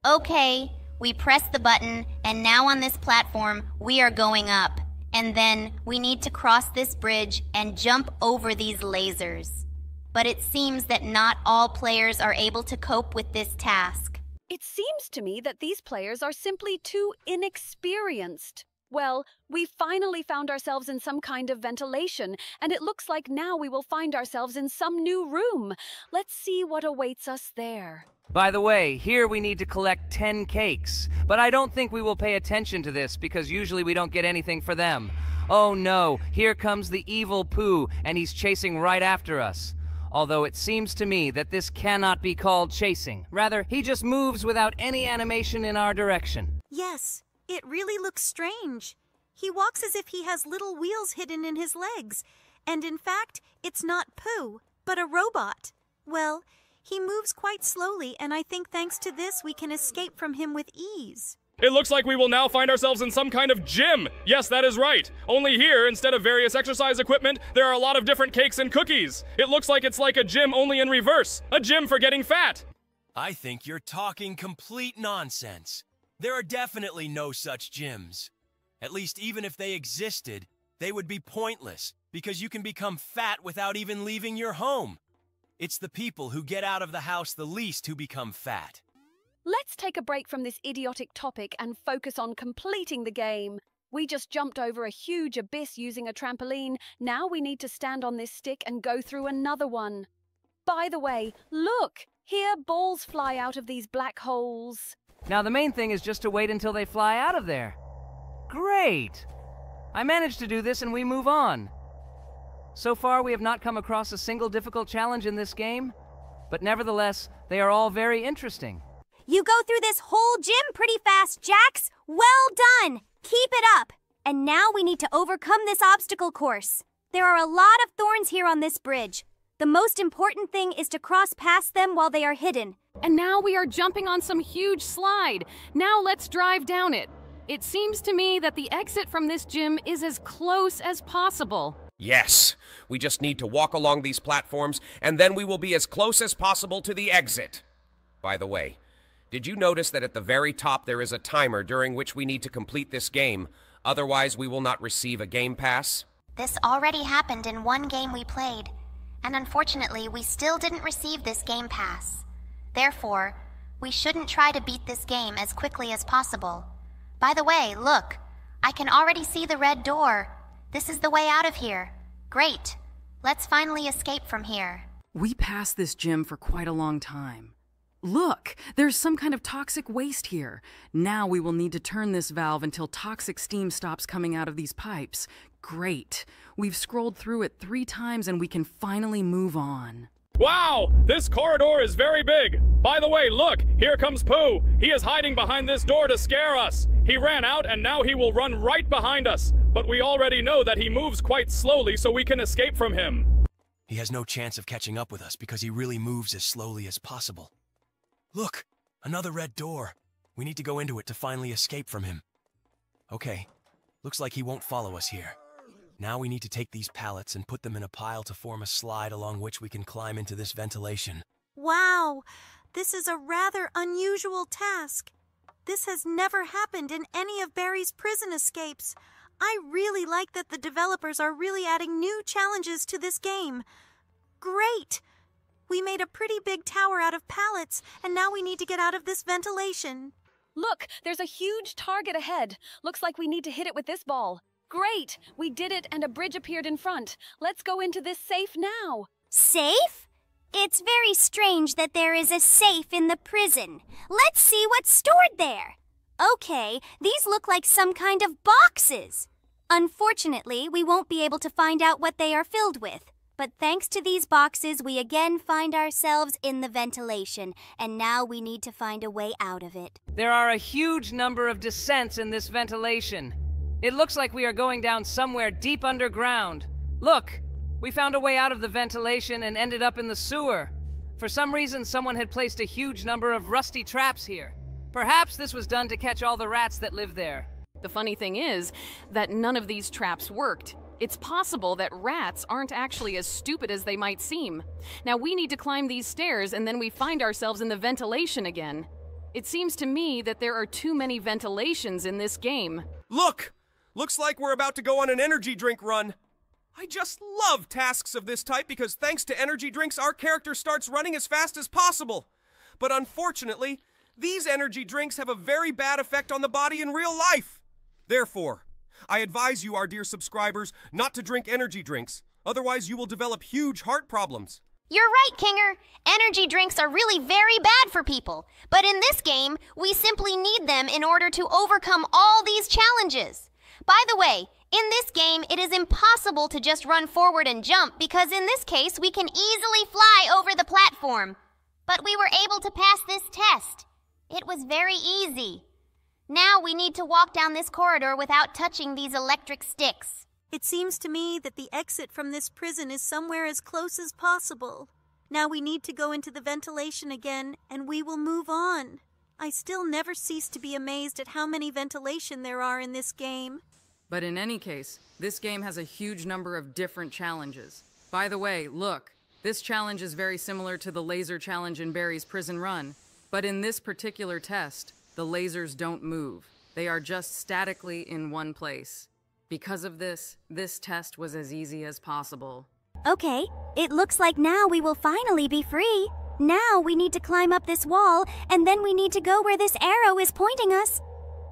Okay, we press the button, and now on this platform, we are going up. And then we need to cross this bridge and jump over these lasers. But it seems that not all players are able to cope with this task. It seems to me that these players are simply too inexperienced. Well, we finally found ourselves in some kind of ventilation, and it looks like now we will find ourselves in some new room. Let's see what awaits us there. By the way, here we need to collect 10 cakes, but I don't think we will pay attention to this because usually we don't get anything for them. Oh no, here comes the evil Pooh, and he's chasing right after us. Although it seems to me that this cannot be called chasing. Rather, he just moves without any animation in our direction. Yes, it really looks strange. He walks as if he has little wheels hidden in his legs. And in fact, it's not Pooh, but a robot. Well, he moves quite slowly, and I think thanks to this we can escape from him with ease. It looks like we will now find ourselves in some kind of gym. Yes, that is right. Only here, instead of various exercise equipment, there are a lot of different cakes and cookies. It looks like it's like a gym only in reverse. A gym for getting fat. I think you're talking complete nonsense. There are definitely no such gyms. At least even if they existed, they would be pointless because you can become fat without even leaving your home. It's the people who get out of the house the least who become fat. Let's take a break from this idiotic topic and focus on completing the game. We just jumped over a huge abyss using a trampoline. Now we need to stand on this stick and go through another one. By the way, look! Here balls fly out of these black holes. Now the main thing is just to wait until they fly out of there. Great! I managed to do this and we move on. So far we have not come across a single difficult challenge in this game, but nevertheless, they are all very interesting. You go through this whole gym pretty fast, Jax. Well done! Keep it up! And now we need to overcome this obstacle course. There are a lot of thorns here on this bridge. The most important thing is to cross past them while they are hidden. And now we are jumping on some huge slide. Now let's drive down it. It seems to me that the exit from this gym is as close as possible. Yes, we just need to walk along these platforms, and then we will be as close as possible to the exit. By the way, did you notice that at the very top there is a timer during which we need to complete this game? Otherwise, we will not receive a game pass? This already happened in one game we played, and unfortunately, we still didn't receive this game pass. Therefore, we shouldn't try to beat this game as quickly as possible. By the way, look, I can already see the red door. This is the way out of here. Great. Let's finally escape from here. We passed this gym for quite a long time. Look, there's some kind of toxic waste here. Now we will need to turn this valve until toxic steam stops coming out of these pipes. Great. We've scrolled through it 3 times and we can finally move on. Wow! This corridor is very big! By the way, look! Here comes Pooh! He is hiding behind this door to scare us! He ran out and now he will run right behind us! But we already know that he moves quite slowly so we can escape from him. He has no chance of catching up with us because he really moves as slowly as possible. Look! Another red door. We need to go into it to finally escape from him. Okay. Looks like he won't follow us here. Now we need to take these pallets and put them in a pile to form a slide along which we can climb into this ventilation. Wow, this is a rather unusual task. This has never happened in any of Barry's prison escapes. I really like that the developers are really adding new challenges to this game. Great! We made a pretty big tower out of pallets, and now we need to get out of this ventilation. Look, there's a huge target ahead. Looks like we need to hit it with this ball. Great! We did it and a bridge appeared in front. Let's go into this safe now. Safe? It's very strange that there is a safe in the prison. Let's see what's stored there. Okay, these look like some kind of boxes. Unfortunately, we won't be able to find out what they are filled with. But thanks to these boxes, we again find ourselves in the ventilation, and now we need to find a way out of it. There are a huge number of descents in this ventilation. It looks like we are going down somewhere deep underground. Look, we found a way out of the ventilation and ended up in the sewer. For some reason, someone had placed a huge number of rusty traps here. Perhaps this was done to catch all the rats that live there. The funny thing is that none of these traps worked. It's possible that rats aren't actually as stupid as they might seem. Now we need to climb these stairs and then we find ourselves in the ventilation again. It seems to me that there are too many ventilations in this game. Look! Looks like we're about to go on an energy drink run. I just love tasks of this type because thanks to energy drinks, our character starts running as fast as possible. But unfortunately, these energy drinks have a very bad effect on the body in real life. Therefore, I advise you, our dear subscribers, not to drink energy drinks. Otherwise, you will develop huge heart problems. You're right, Kinger. Energy drinks are really very bad for people. But in this game, we simply need them in order to overcome all these challenges. By the way, in this game, it is impossible to just run forward and jump because in this case, we can easily fly over the platform. But we were able to pass this test. It was very easy. Now we need to walk down this corridor without touching these electric sticks. It seems to me that the exit from this prison is somewhere as close as possible. Now we need to go into the ventilation again, and we will move on. I still never cease to be amazed at how many ventilation there are in this game. But in any case, this game has a huge number of different challenges. By the way, look, this challenge is very similar to the laser challenge in Barry's Prison Run. But in this particular test, the lasers don't move. They are just statically in one place. Because of this test was as easy as possible. Okay, it looks like now we will finally be free. Now we need to climb up this wall, and then we need to go where this arrow is pointing us.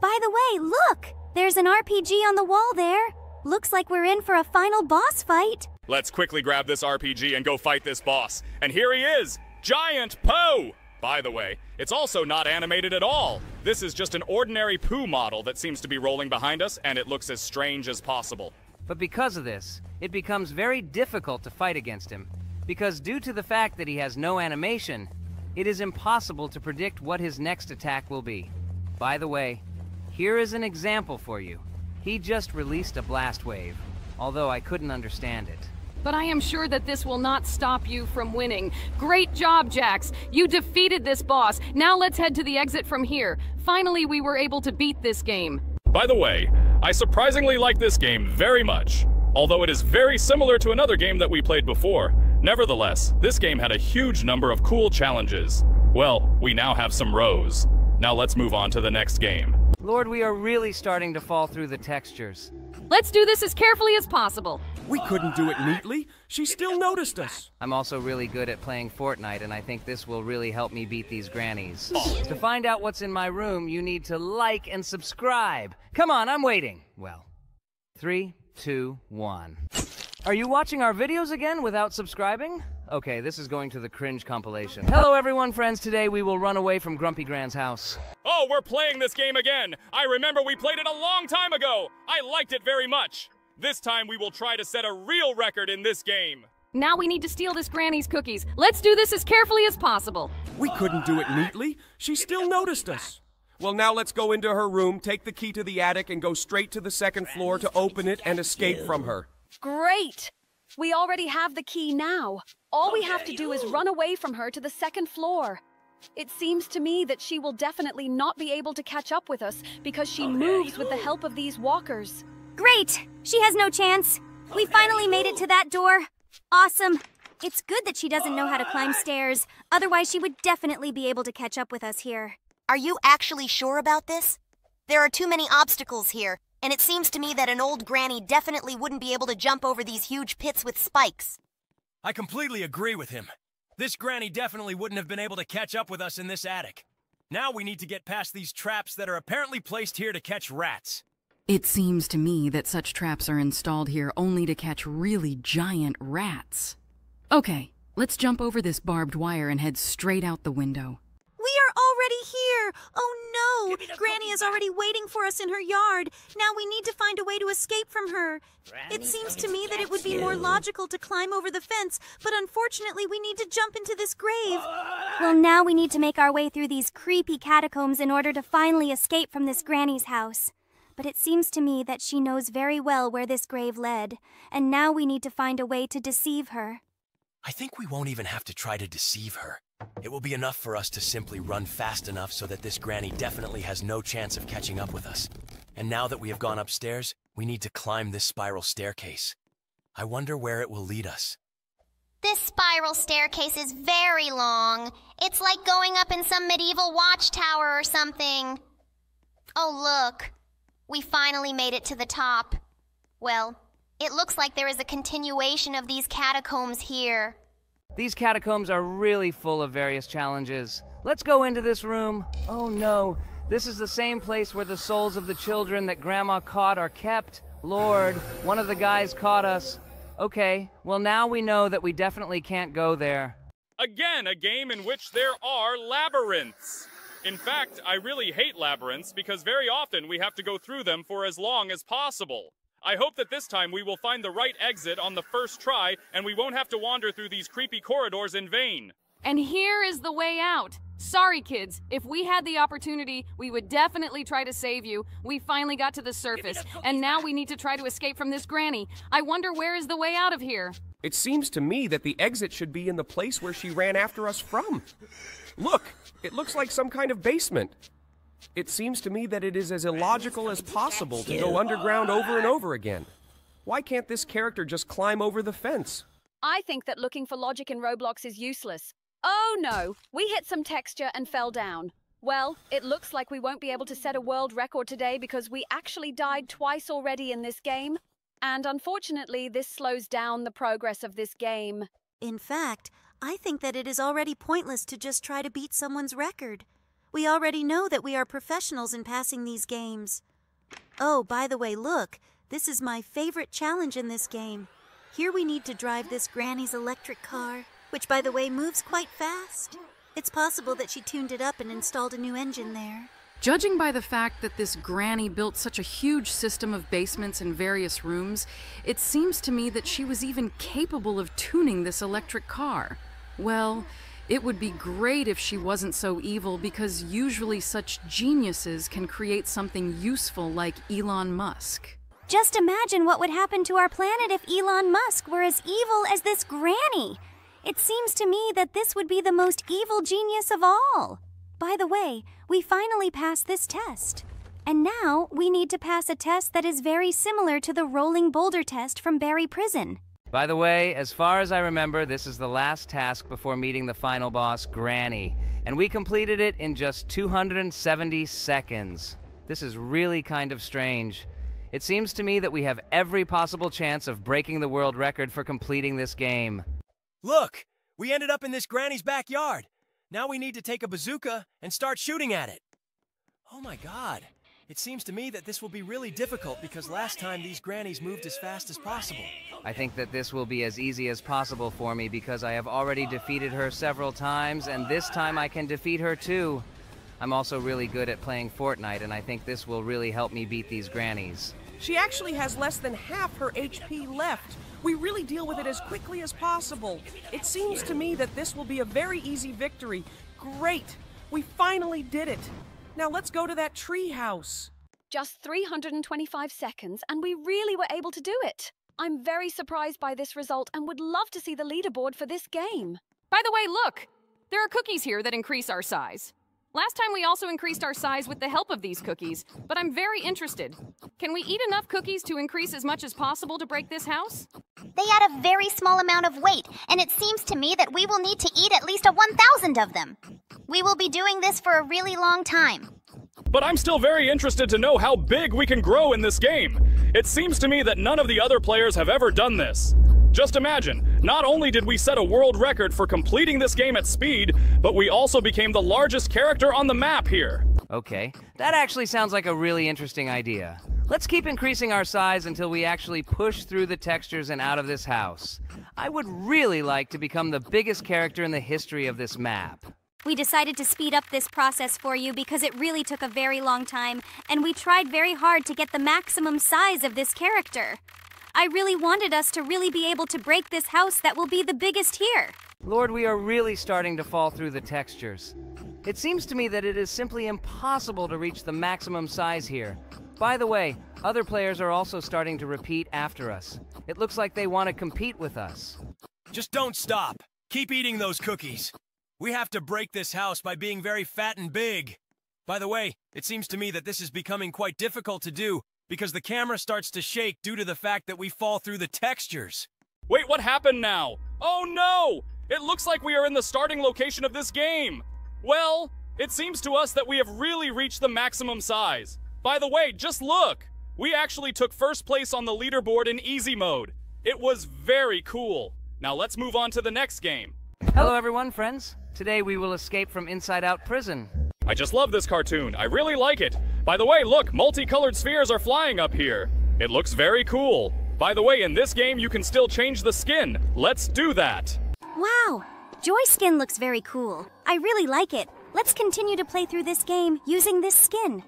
By the way, look! There's an RPG on the wall there. Looks like we're in for a final boss fight. Let's quickly grab this RPG and go fight this boss. And here he is, Giant Poe! By the way, it's also not animated at all. This is just an ordinary Pooh model that seems to be rolling behind us, and it looks as strange as possible. But because of this, it becomes very difficult to fight against him. Because due to the fact that he has no animation, it is impossible to predict what his next attack will be. By the way, here is an example for you. He just released a blast wave, although I couldn't understand it. But I am sure that this will not stop you from winning. Great job, Jax! You defeated this boss. Now let's head to the exit from here. Finally, we were able to beat this game. By the way, I surprisingly like this game very much. Although it is very similar to another game that we played before. Nevertheless, this game had a huge number of cool challenges. Well, we now have some rows. Now let's move on to the next game. Lord, we are really starting to fall through the textures. Let's do this as carefully as possible. We couldn't do it neatly. She still noticed us. I'm also really good at playing Fortnite, and I think this will really help me beat these grannies. To find out what's in my room, you need to like and subscribe. Come on, I'm waiting. Well, 3, 2, 1. Are you watching our videos again without subscribing? Okay, this is going to the cringe compilation. Hello everyone, friends. Today we will run away from Grumpy Gran's house. Oh, we're playing this game again! I remember we played it a long time ago! I liked it very much! This time we will try to set a real record in this game! Now we need to steal this granny's cookies. Let's do this as carefully as possible. We couldn't do it neatly. She still noticed us. Well, now let's go into her room, take the key to the attic, and go straight to the second floor to open it and escape from her. Great! We already have the key now. All we have to do is run away from her to the second floor. It seems to me that she will definitely not be able to catch up with us because she moves with the help of these walkers. Great! She has no chance. We finally made it to that door. Awesome. It's good that she doesn't know how to climb stairs. Otherwise, she would definitely be able to catch up with us here. Are you actually sure about this? There are too many obstacles here, and it seems to me that an old granny definitely wouldn't be able to jump over these huge pits with spikes. I completely agree with him. This granny definitely wouldn't have been able to catch up with us in this attic. Now we need to get past these traps that are apparently placed here to catch rats. It seems to me that such traps are installed here only to catch really giant rats. Okay, let's jump over this barbed wire and head straight out the window. We are already here! Oh no! Granny is already waiting for us in her yard. Now we need to find a way to escape from her. It seems to me that it would be more logical to climb over the fence, but unfortunately we need to jump into this grave. Well, now we need to make our way through these creepy catacombs in order to finally escape from this Granny's house. But it seems to me that she knows very well where this grave led, and now we need to find a way to deceive her. I think we won't even have to try to deceive her. It will be enough for us to simply run fast enough so that this Granny definitely has no chance of catching up with us. And now that we have gone upstairs, we need to climb this spiral staircase. I wonder where it will lead us. This spiral staircase is very long. It's like going up in some medieval watchtower or something. Oh, look. We finally made it to the top. Well, it looks like there is a continuation of these catacombs here. These catacombs are really full of various challenges. Let's go into this room. Oh no, this is the same place where the souls of the children that Grandma caught are kept. Lord, one of the guys caught us. Okay, well now we know that we definitely can't go there. Again, a game in which there are labyrinths. In fact, I really hate labyrinths because very often we have to go through them for as long as possible. I hope that this time we will find the right exit on the first try and we won't have to wander through these creepy corridors in vain. And here is the way out. Sorry, kids. If we had the opportunity, we would definitely try to save you. We finally got to the surface, and now we need to try to escape from this Granny. I wonder where is the way out of here? It seems to me that the exit should be in the place where she ran after us from. Look, it looks like some kind of basement. It seems to me that it is as illogical as possible to go underground over and over again. Why can't this character just climb over the fence? I think that looking for logic in Roblox is useless. Oh no, we hit some texture and fell down. Well, it looks like we won't be able to set a world record today because we actually died twice already in this game. And unfortunately, this slows down the progress of this game. In fact, I think that it is already pointless to just try to beat someone's record. We already know that we are professionals in passing these games. Oh, by the way, look, this is my favorite challenge in this game. Here we need to drive this Granny's electric car, which by the way moves quite fast. It's possible that she tuned it up and installed a new engine there. Judging by the fact that this Granny built such a huge system of basements and various rooms, it seems to me that she was even capable of tuning this electric car. Well, it would be great if she wasn't so evil because usually such geniuses can create something useful like Elon Musk. Just imagine what would happen to our planet if Elon Musk were as evil as this Granny. It seems to me that this would be the most evil genius of all. By the way, we finally passed this test. And now we need to pass a test that is very similar to the rolling boulder test from Barry Prison. By the way, as far as I remember, this is the last task before meeting the final boss, Granny. And we completed it in just 270 seconds. This is really kind of strange. It seems to me that we have every possible chance of breaking the world record for completing this game. Look! We ended up in this Granny's backyard. Now we need to take a bazooka and start shooting at it. Oh my god. It seems to me that this will be really difficult because last time these Grannies moved as fast as possible. I think that this will be as easy as possible for me because I have already defeated her several times, and this time I can defeat her too. I'm also really good at playing Fortnite, and I think this will really help me beat these Grannies. She actually has less than half her HP left. We really deal with it as quickly as possible. It seems to me that this will be a very easy victory. Great! We finally did it. Now let's go to that tree house. Just 325 seconds, and we really were able to do it. I'm very surprised by this result and would love to see the leaderboard for this game. By the way, look! There are cookies here that increase our size. Last time we also increased our size with the help of these cookies, but I'm very interested. Can we eat enough cookies to increase as much as possible to break this house? They add a very small amount of weight, and it seems to me that we will need to eat at least 1,000 of them. We will be doing this for a really long time. But I'm still very interested to know how big we can grow in this game. It seems to me that none of the other players have ever done this. Just imagine, not only did we set a world record for completing this game at speed, but we also became the largest character on the map here. Okay, that actually sounds like a really interesting idea. Let's keep increasing our size until we actually push through the textures and out of this house. I would really like to become the biggest character in the history of this map. We decided to speed up this process for you because it really took a very long time, and we tried very hard to get the maximum size of this character. I really wanted us to really be able to break this house that will be the biggest here. Lord, we are really starting to fall through the textures. It seems to me that it is simply impossible to reach the maximum size here. By the way, other players are also starting to repeat after us. It looks like they want to compete with us. Just don't stop. Keep eating those cookies. We have to break this house by being very fat and big. By the way, it seems to me that this is becoming quite difficult to do because the camera starts to shake due to the fact that we fall through the textures. Wait, what happened now? Oh no! It looks like we are in the starting location of this game. Well, it seems to us that we have really reached the maximum size. By the way, just look! We actually took first place on the leaderboard in easy mode. It was very cool. Now let's move on to the next game. Hello everyone, friends. Today we will escape from Inside Out Prison. I just love this cartoon. I really like it. By the way, look, multicolored spheres are flying up here. It looks very cool. By the way, in this game you can still change the skin. Let's do that. Wow! Joy's skin looks very cool. I really like it. Let's continue to play through this game using this skin.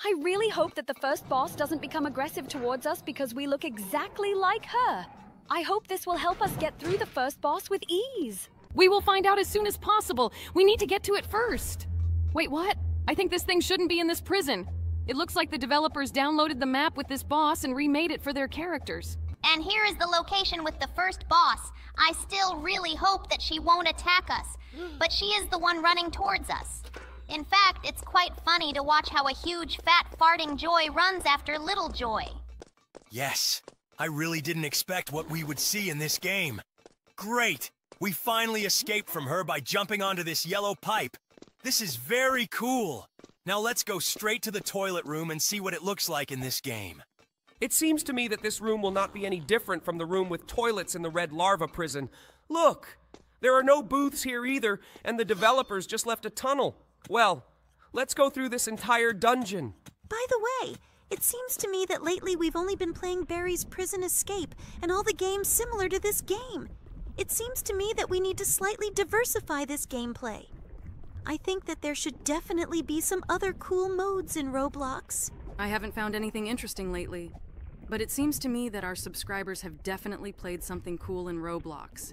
I really hope that the first boss doesn't become aggressive towards us because we look exactly like her. I hope this will help us get through the first boss with ease. We will find out as soon as possible. We need to get to it first. Wait, what? I think this thing shouldn't be in this prison. It looks like the developers downloaded the map with this boss and remade it for their characters. And here is the location with the first boss. I still really hope that she won't attack us, but she is the one running towards us. In fact, it's quite funny to watch how a huge, fat, farting Joy runs after little Joy. Yes, I really didn't expect what we would see in this game. Great! We finally escaped from her by jumping onto this yellow pipe. This is very cool. Now let's go straight to the toilet room and see what it looks like in this game. It seems to me that this room will not be any different from the room with toilets in the Red Larva prison. Look! There are no booths here either, and the developers just left a tunnel. Well, let's go through this entire dungeon. By the way, it seems to me that lately we've only been playing Barry's Prison Escape and all the games similar to this game. It seems to me that we need to slightly diversify this gameplay. I think that there should definitely be some other cool modes in Roblox. I haven't found anything interesting lately, but it seems to me that our subscribers have definitely played something cool in Roblox.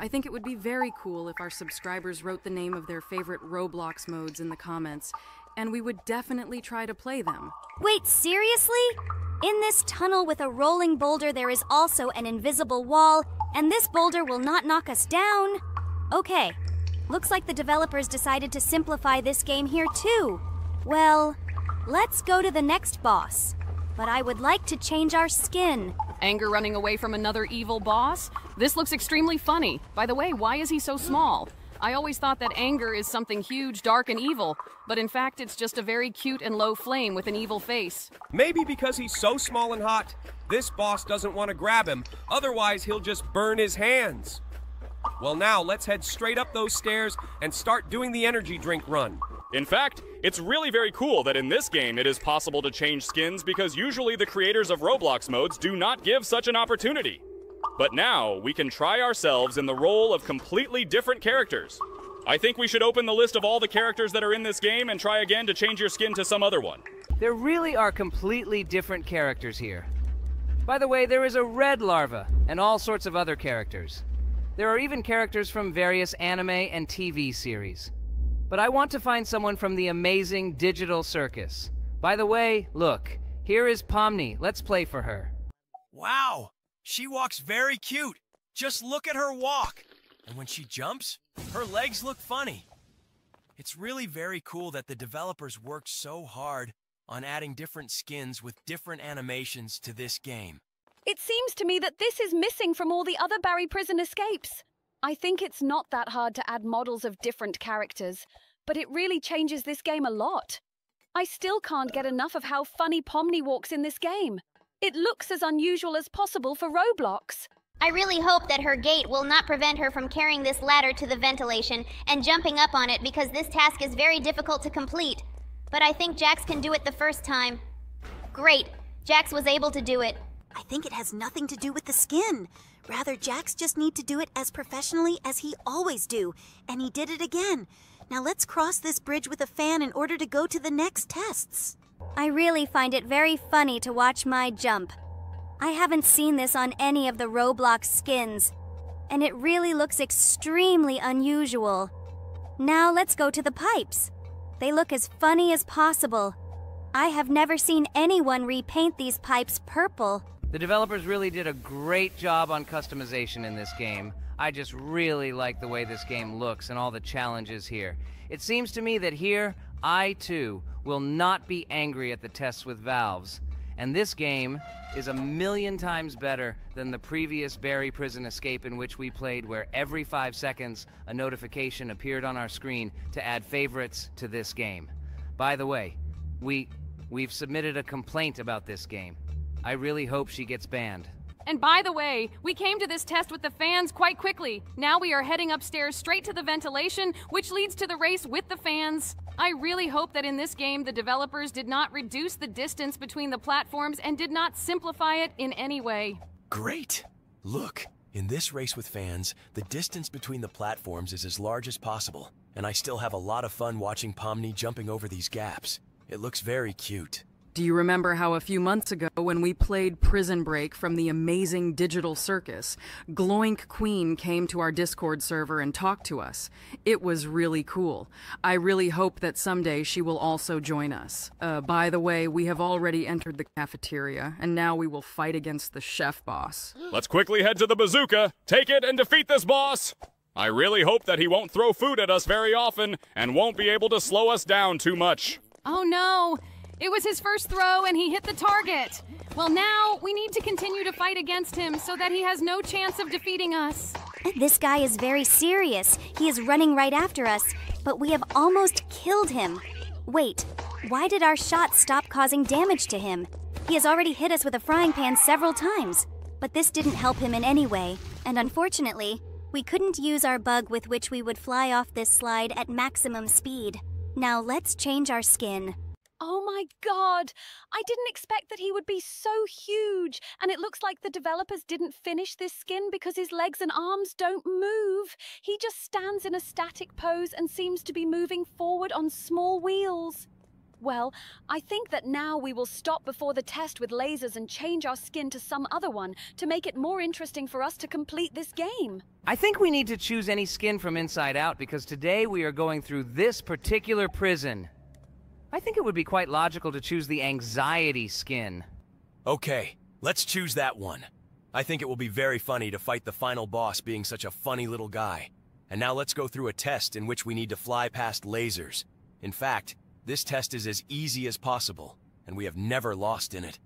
I think it would be very cool if our subscribers wrote the name of their favorite Roblox modes in the comments, and we would definitely try to play them. Wait, seriously? In this tunnel with a rolling boulder, there is also an invisible wall, and this boulder will not knock us down. Okay, looks like the developers decided to simplify this game here too. Well, let's go to the next boss. But I would like to change our skin. Anger running away from another evil boss? This looks extremely funny. By the way, why is he so small? I always thought that Anger is something huge, dark, and evil, but in fact it's just a very cute and low flame with an evil face. Maybe because he's so small and hot, this boss doesn't want to grab him, otherwise he'll just burn his hands. Well now, let's head straight up those stairs and start doing the energy drink run. In fact, it's really very cool that in this game it is possible to change skins because usually the creators of Roblox modes do not give such an opportunity. But now, we can try ourselves in the role of completely different characters. I think we should open the list of all the characters that are in this game and try again to change your skin to some other one. There really are completely different characters here. By the way, there is a red larva and all sorts of other characters. There are even characters from various anime and TV series. But I want to find someone from the amazing Digital Circus. By the way, look, here is Pomni. Let's play for her. Wow! She walks very cute. Just look at her walk. And when she jumps, her legs look funny. It's really very cool that the developers worked so hard on adding different skins with different animations to this game. It seems to me that this is missing from all the other Barry Prison Escapes. I think it's not that hard to add models of different characters, but it really changes this game a lot. I still can't get enough of how funny Pomni walks in this game. It looks as unusual as possible for Roblox. I really hope that her gait will not prevent her from carrying this ladder to the ventilation and jumping up on it because this task is very difficult to complete. But I think Jax can do it the first time. Great. Jax was able to do it. I think it has nothing to do with the skin. Rather, Jax just need to do it as professionally as he always do, and he did it again. Now let's cross this bridge with a fan in order to go to the next tests. I really find it very funny to watch my jump. I haven't seen this on any of the Roblox skins, and it really looks extremely unusual. Now let's go to the pipes. They look as funny as possible. I have never seen anyone repaint these pipes purple. The developers really did a great job on customization in this game. I just really like the way this game looks and all the challenges here. It seems to me that here, I too will not be angry at the tests with valves. And this game is 1,000,000 times better than the previous Barry Prison Escape in which we played, where every 5 seconds a notification appeared on our screen to add favorites to this game. By the way, we've submitted a complaint about this game. I really hope she gets banned. And by the way, we came to this test with the fans quite quickly. Now we are heading upstairs straight to the ventilation, which leads to the race with the fans. I really hope that in this game the developers did not reduce the distance between the platforms and did not simplify it in any way. Great! Look, in this race with fans, the distance between the platforms is as large as possible, and I still have a lot of fun watching Pomni jumping over these gaps. It looks very cute. Do you remember how a few months ago when we played Prison Break from the amazing Digital Circus, Gloink Queen came to our Discord server and talked to us? It was really cool. I really hope that someday she will also join us. By the way, we have already entered the cafeteria, and now we will fight against the chef boss. Let's quickly head to the bazooka, take it, and defeat this boss! I really hope that he won't throw food at us very often and won't be able to slow us down too much. Oh no! It was his first throw and he hit the target. Well, now we need to continue to fight against him so that he has no chance of defeating us. This guy is very serious. He is running right after us, but we have almost killed him. Wait, why did our shots stop causing damage to him? He has already hit us with a frying pan several times, but this didn't help him in any way, and unfortunately, we couldn't use our bug with which we would fly off this slide at maximum speed. Now let's change our skin. Oh my god! I didn't expect that he would be so huge, and it looks like the developers didn't finish this skin because his legs and arms don't move. He just stands in a static pose and seems to be moving forward on small wheels. Well, I think that now we will stop before the test with lasers and change our skin to some other one to make it more interesting for us to complete this game. I think we need to choose any skin from Inside Out because today we are going through this particular prison. I think it would be quite logical to choose the anxiety skin. Okay, let's choose that one. I think it will be very funny to fight the final boss being such a funny little guy. And now let's go through a test in which we need to fly past lasers. In fact, this test is as easy as possible, and we have never lost in it.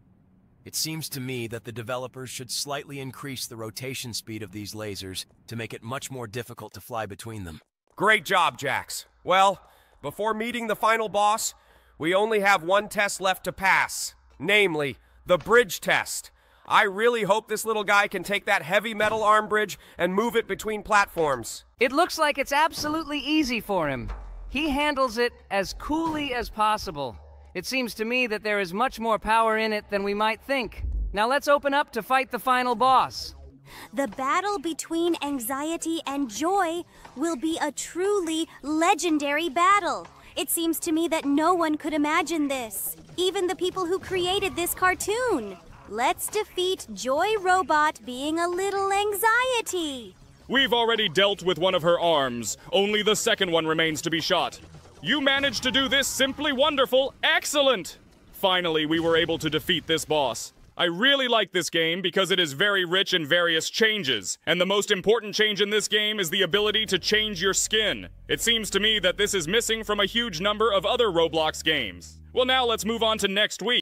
It seems to me that the developers should slightly increase the rotation speed of these lasers to make it much more difficult to fly between them. Great job, Jax. Well, before meeting the final boss, we only have one test left to pass, namely, the bridge test. I really hope this little guy can take that heavy metal arm bridge and move it between platforms. It looks like it's absolutely easy for him. He handles it as coolly as possible. It seems to me that there is much more power in it than we might think. Now let's open up to fight the final boss. The battle between anxiety and joy will be a truly legendary battle. It seems to me that no one could imagine this, even the people who created this cartoon. Let's defeat Joy Robot being a little anxiety. We've already dealt with one of her arms. Only the second one remains to be shot. You managed to do this simply wonderful. Excellent! Finally, we were able to defeat this boss. I really like this game because it is very rich in various changes, and the most important change in this game is the ability to change your skin. It seems to me that this is missing from a huge number of other Roblox games. Well, now let's move on to next week.